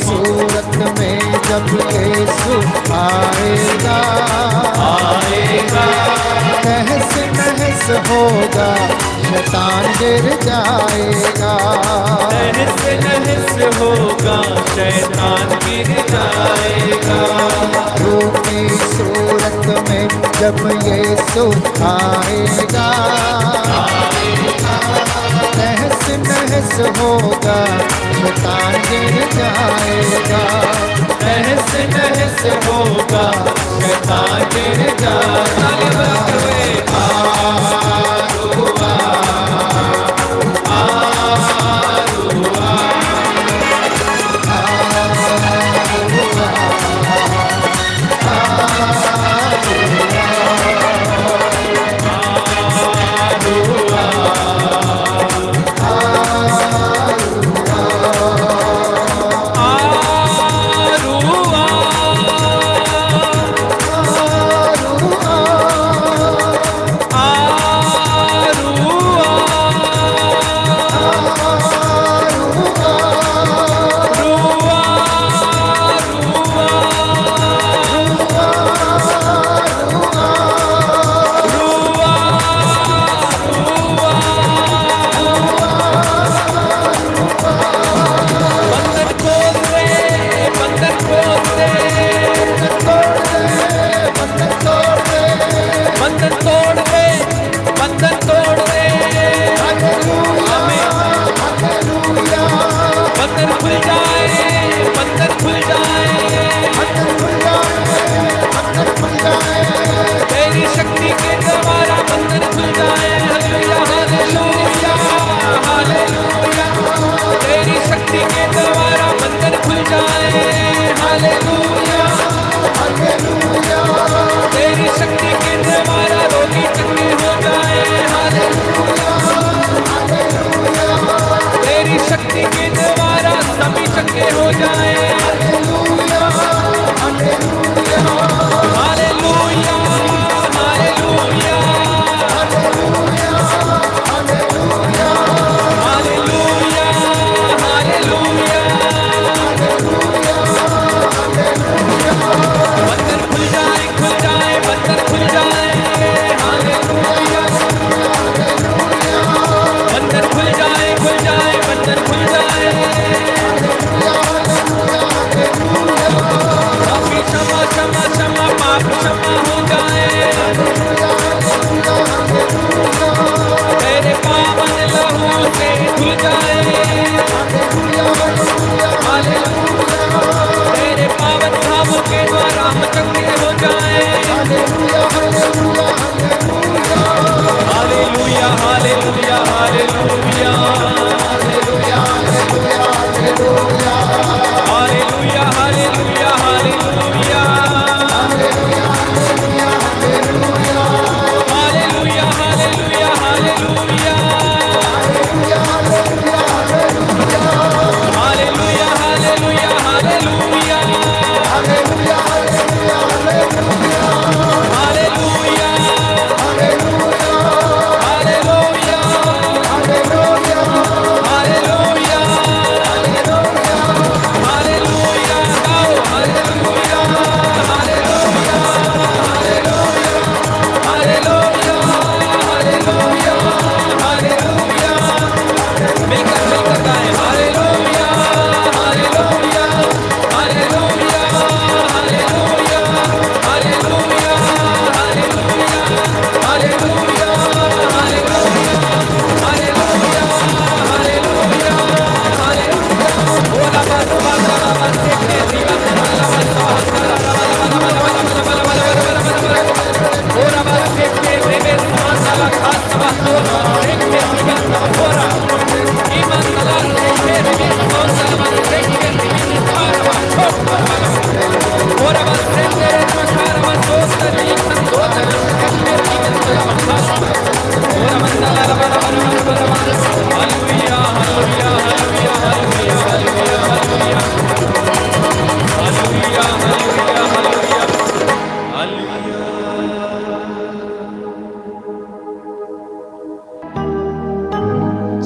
सूरत में जब यीशु आएगा, तहस नहस होगा शैतान गिर जाएगा, तहस नहस होगा शैतान गिर जाएगा। रूह की सूरत में जब यीशु आएगा, तहस नहस होगा शैतान गिर जाएगा, तहस नहस होगा शैतान गिर जाएगा।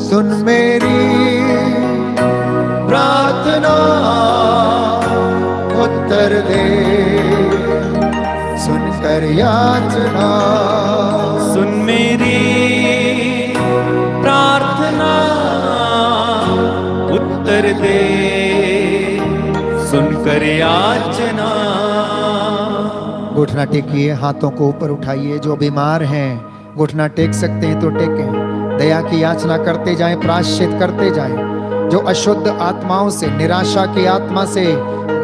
सुन मेरी प्रार्थना, उत्तर दे सुनकर याचना। सुन मेरी प्रार्थना, उत्तर दे सुनकर याचना। घुटना टेकिए, हाथों को ऊपर उठाइए। जो बीमार हैं घुटना टेक सकते हैं तो टेकें। दया की याचना करते जाएं, प्रायश्चित करते जाएं। जो अशुद्ध आत्माओं से, निराशा की आत्मा से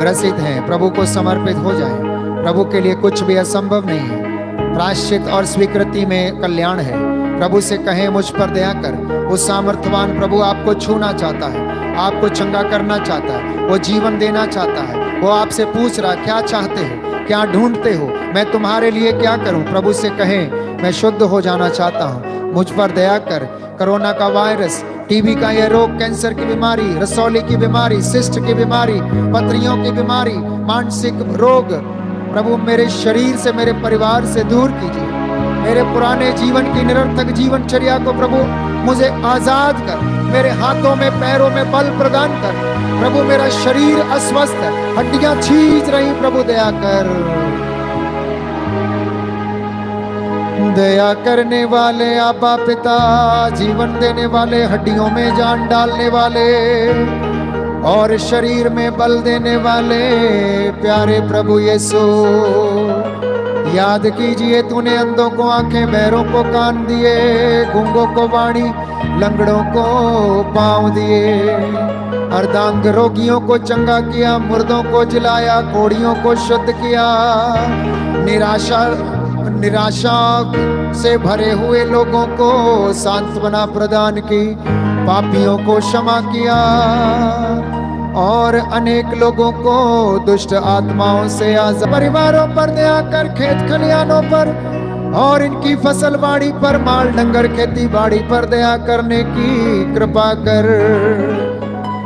ग्रसित हैं, प्रभु को समर्पित हो जाएं। प्रभु के लिए कुछ भी असंभव नहीं है। प्रायश्चित और स्वीकृति में कल्याण है। प्रभु से कहें, मुझ पर दया कर। वो सामर्थ्यवान प्रभु आपको छूना चाहता है, आपको चंगा करना चाहता है, वो जीवन देना चाहता है। वो आपसे पूछ रहा है, क्या चाहते हो, क्या ढूंढते हो, मैं तुम्हारे लिए क्या करूं। प्रभु से कहें, मैं शुद्ध हो जाना चाहता हूं, मुझ पर दया कर। कोरोना का वायरस, टीबी का यह रोग, कैंसर की बीमारी, रसौली की बीमारी, सिस्ट की बीमारी, पथरियों की बीमारी, मानसिक रोग, प्रभु मेरे शरीर से, मेरे परिवार से दूर कीजिए। मेरे पुराने जीवन की निरर्थक जीवनचर्या को प्रभु मुझे आजाद कर। मेरे हाथों में, पैरों में बल प्रदान कर। प्रभु मेरा शरीर अस्वस्थ है, हड्डियां छींच रही, प्रभु दया कर। दया करने वाले आबा पिता, जीवन देने वाले, हड्डियों में जान डालने वाले और शरीर में बल देने वाले प्यारे प्रभु यीशु, याद कीजिए तूने अंधों को आंखें, बहरों को कान दिए, गूंगों को वाणी, लंगड़ों को पांव दिए, अर्धांग रोगियों को चंगा किया, मुर्दों को जिलाया, कोढ़ियों को शुद्ध किया, निराशा से भरे हुए लोगों को सांत्वना प्रदान की, पापियों को क्षमा किया और अनेक लोगों को दुष्ट आत्माओं से आजाद। परिवारों पर दया कर, खेत खलिहानों पर और इनकी फसल बाड़ी पर, माल डंगर खेती बाड़ी पर दया करने की कृपा कर।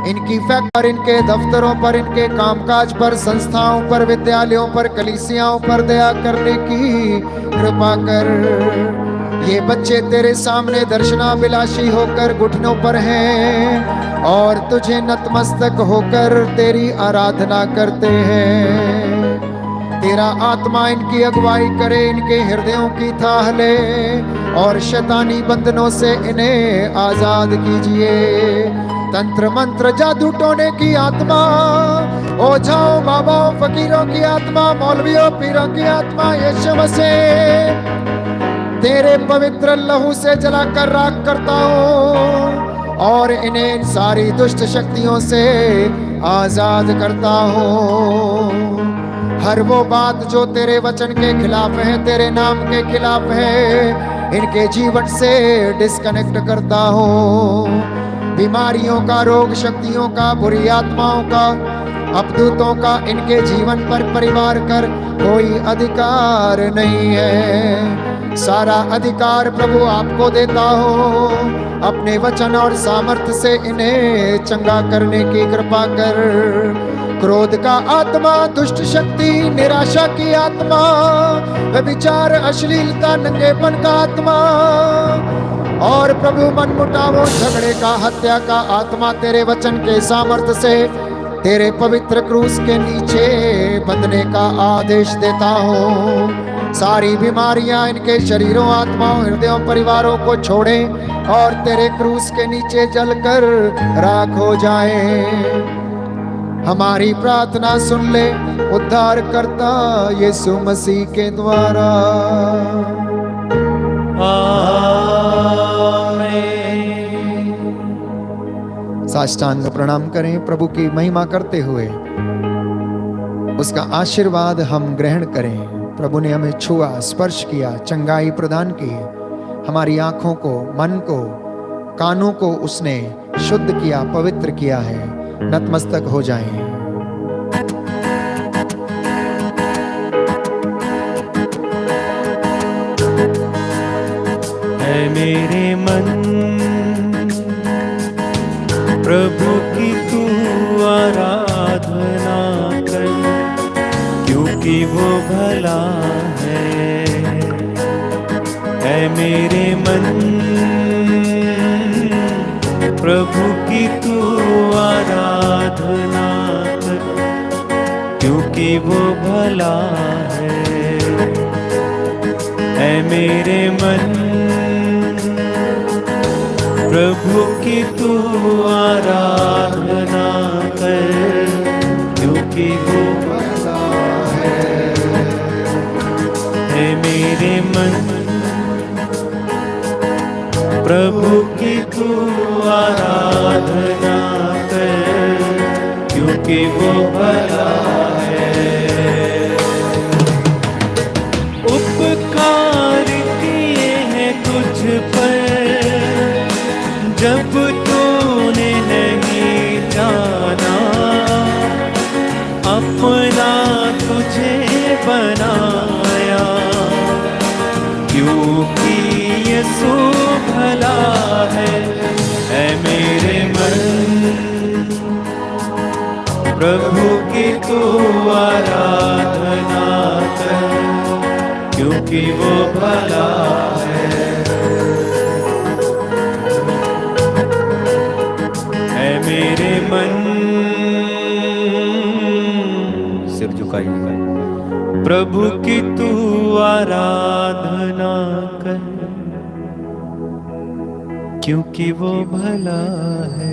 इनकी फैक्ट्री, इनके दफ्तरों पर, इनके कामकाज पर, संस्थाओं पर, विद्यालयों पर, कलीसियाओं पर दया करने की कृपा कर। ये बच्चे तेरे सामने दर्शनाभिलाषी होकर घुटनों पर हैं और तुझे नतमस्तक होकर तेरी आराधना करते हैं। तेरा आत्मा इनकी अगुवाई करे, इनके हृदयों की थाह ले और शैतानी बंधनों से इन्हें आजाद कीजिए। तंत्र मंत्र जादू टोने की आत्मा, ओझाओं बाबाओं फकीरों की आत्मा, मौलवियों पीरों की आत्मा, यीशु मसीह तेरे पवित्र लहू से जलाकर राख करता हूँ और इन्हें इन सारी दुष्ट शक्तियों से आजाद करता हूँ। हर वो बात जो तेरे वचन के खिलाफ है, तेरे नाम के खिलाफ है, इनके जीवन से डिस्कनेक्ट करता हूँ। बीमारियों का, रोग शक्तियों का, बुरी आत्माओं का, अपदूतों का इनके जीवन पर, परिवार कर कोई अधिकार नहीं है। सारा अधिकार प्रभु आपको देता हूँ। अपने वचन और सामर्थ्य से इन्हें चंगा करने की कृपा कर। क्रोध का आत्मा, दुष्ट शक्ति, निराशा की आत्मा, व्यभिचार, अश्लीलता, नंगेपन का आत्मा और प्रभु मनमुटावों, झगड़े का, हत्या का आत्मा तेरे वचन के सामर्थ्य से तेरे पवित्र क्रूस के नीचे बंधने का आदेश देता हूँ। सारी बीमारियां इनके शरीरों, आत्माओं, हृदयों, परिवारों को छोड़ें और तेरे क्रूस के नीचे जलकर राख हो जाएं। हमारी प्रार्थना सुन ले उद्धार करता यीशु मसीह के द्वारा। साष्टांग प्रणाम करें। प्रभु की महिमा करते हुए उसका आशीर्वाद हम ग्रहण करें। प्रभु ने हमें छुआ, स्पर्श किया, चंगाई प्रदान की, हमारी आंखों को, मन को, कानों को उसने शुद्ध किया, पवित्र किया है। नतमस्तक हो जाएं। है मेरे मन प्रभु की तू आराधना कर, क्योंकि वो भला है मेरे मन क्योंकि वो भला है मेरे मन प्रभु की तू आराधना कर, क्योंकि वो भला है मेरे मन प्रभु की तू आराधना कर, क्योंकि वो भला है। उपकार किए हैं तुझ पर जब तूने नहीं जाना, अपना तुझे बनाया, क्योंकि यीशु भला है मेरे मन प्रभु की तू आराधना कर, क्योंकि वो भला है मेरे मन। सिर झुकाइए। प्रभु की तू आराधना कर, क्योंकि वो भला है।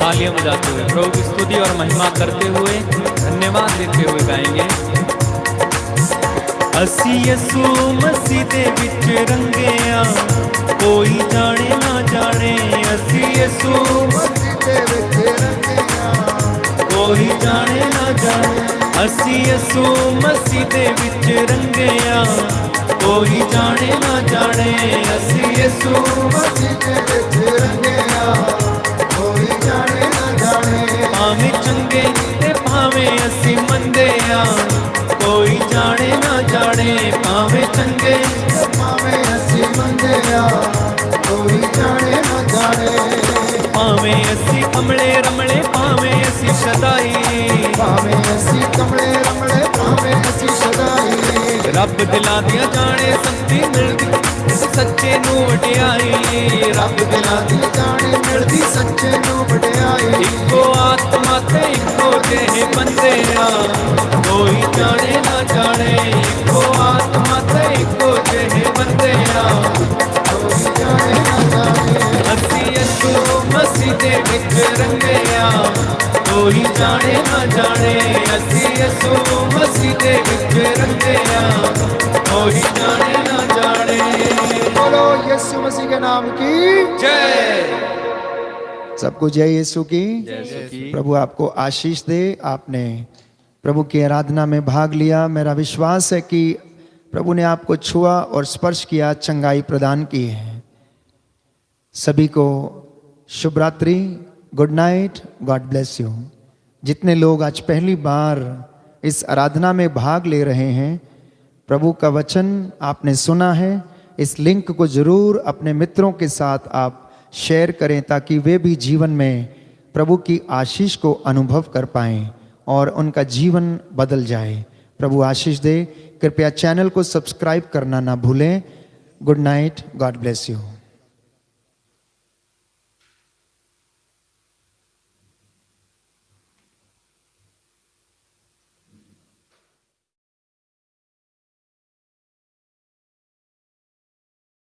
तालियां बजाते हुए प्रभु की स्तुति और महिमा करते हुए धन्यवाद देते हुए गाएंगे। असी यसु मसीह दे विच रंगे आ, कोई जाने ना जाने। असी यसु मसीह दे विच रंगे आ, कोई जाने ना जाने। असी यसु मसीह दे विच रंगे आ, कोई जाने ना जाने। असी यसु मसीह दे विच रंगे आ, कोई जाने ना जाने। भावें चंगे ते भावें असी मंदे आ, कोई जाने ना जाने। भावें चंगे ते भावें असी मंदे आ, कोई जाने ना जाने। भावें असी कमले रमले भावें असी सदाई, भावें असी कमले रमले भावें असी सदाई। रब दिलां दियां जाने संगती मिलदी सच्चे नू वडियाई। रब दिलां दी जाने मिलदी सच्चे नू वडियाई। इको आत्मा ते इको जेहे बंदे आ, कोई जाने ना जाने। इको आत्मा ते इको जेहे बंदे आ, कोई जाने ना जाने। असी यसु मसीह दे विच रंगे आ, कोई जाने ना जाने। असी यसु मसीह दे विच रंगे आ, कोई जाने ना जाने। बोलो यीशु मसीह के नाम की जय। सबको जय यीशु की। प्रभु आपको आशीष दे। आपने प्रभु की आराधना में भाग लिया। मेरा विश्वास है कि प्रभु ने आपको छुआ और स्पर्श किया, चंगाई प्रदान की है। सभी को शुभ रात्रि, good night, God bless you. जितने लोग आज पहली बार इस आराधना में भाग ले रहे हैं, प्रभु का वचन आपने सुना है, इस लिंक को जरूर अपने मित्रों के साथ आप शेयर करें ताकि वे भी जीवन में प्रभु की आशीष को अनुभव कर पाएं और उनका जीवन बदल जाए। प्रभु आशीष दे। कृपया चैनल को सब्सक्राइब करना ना भूलें। Good night, God bless you.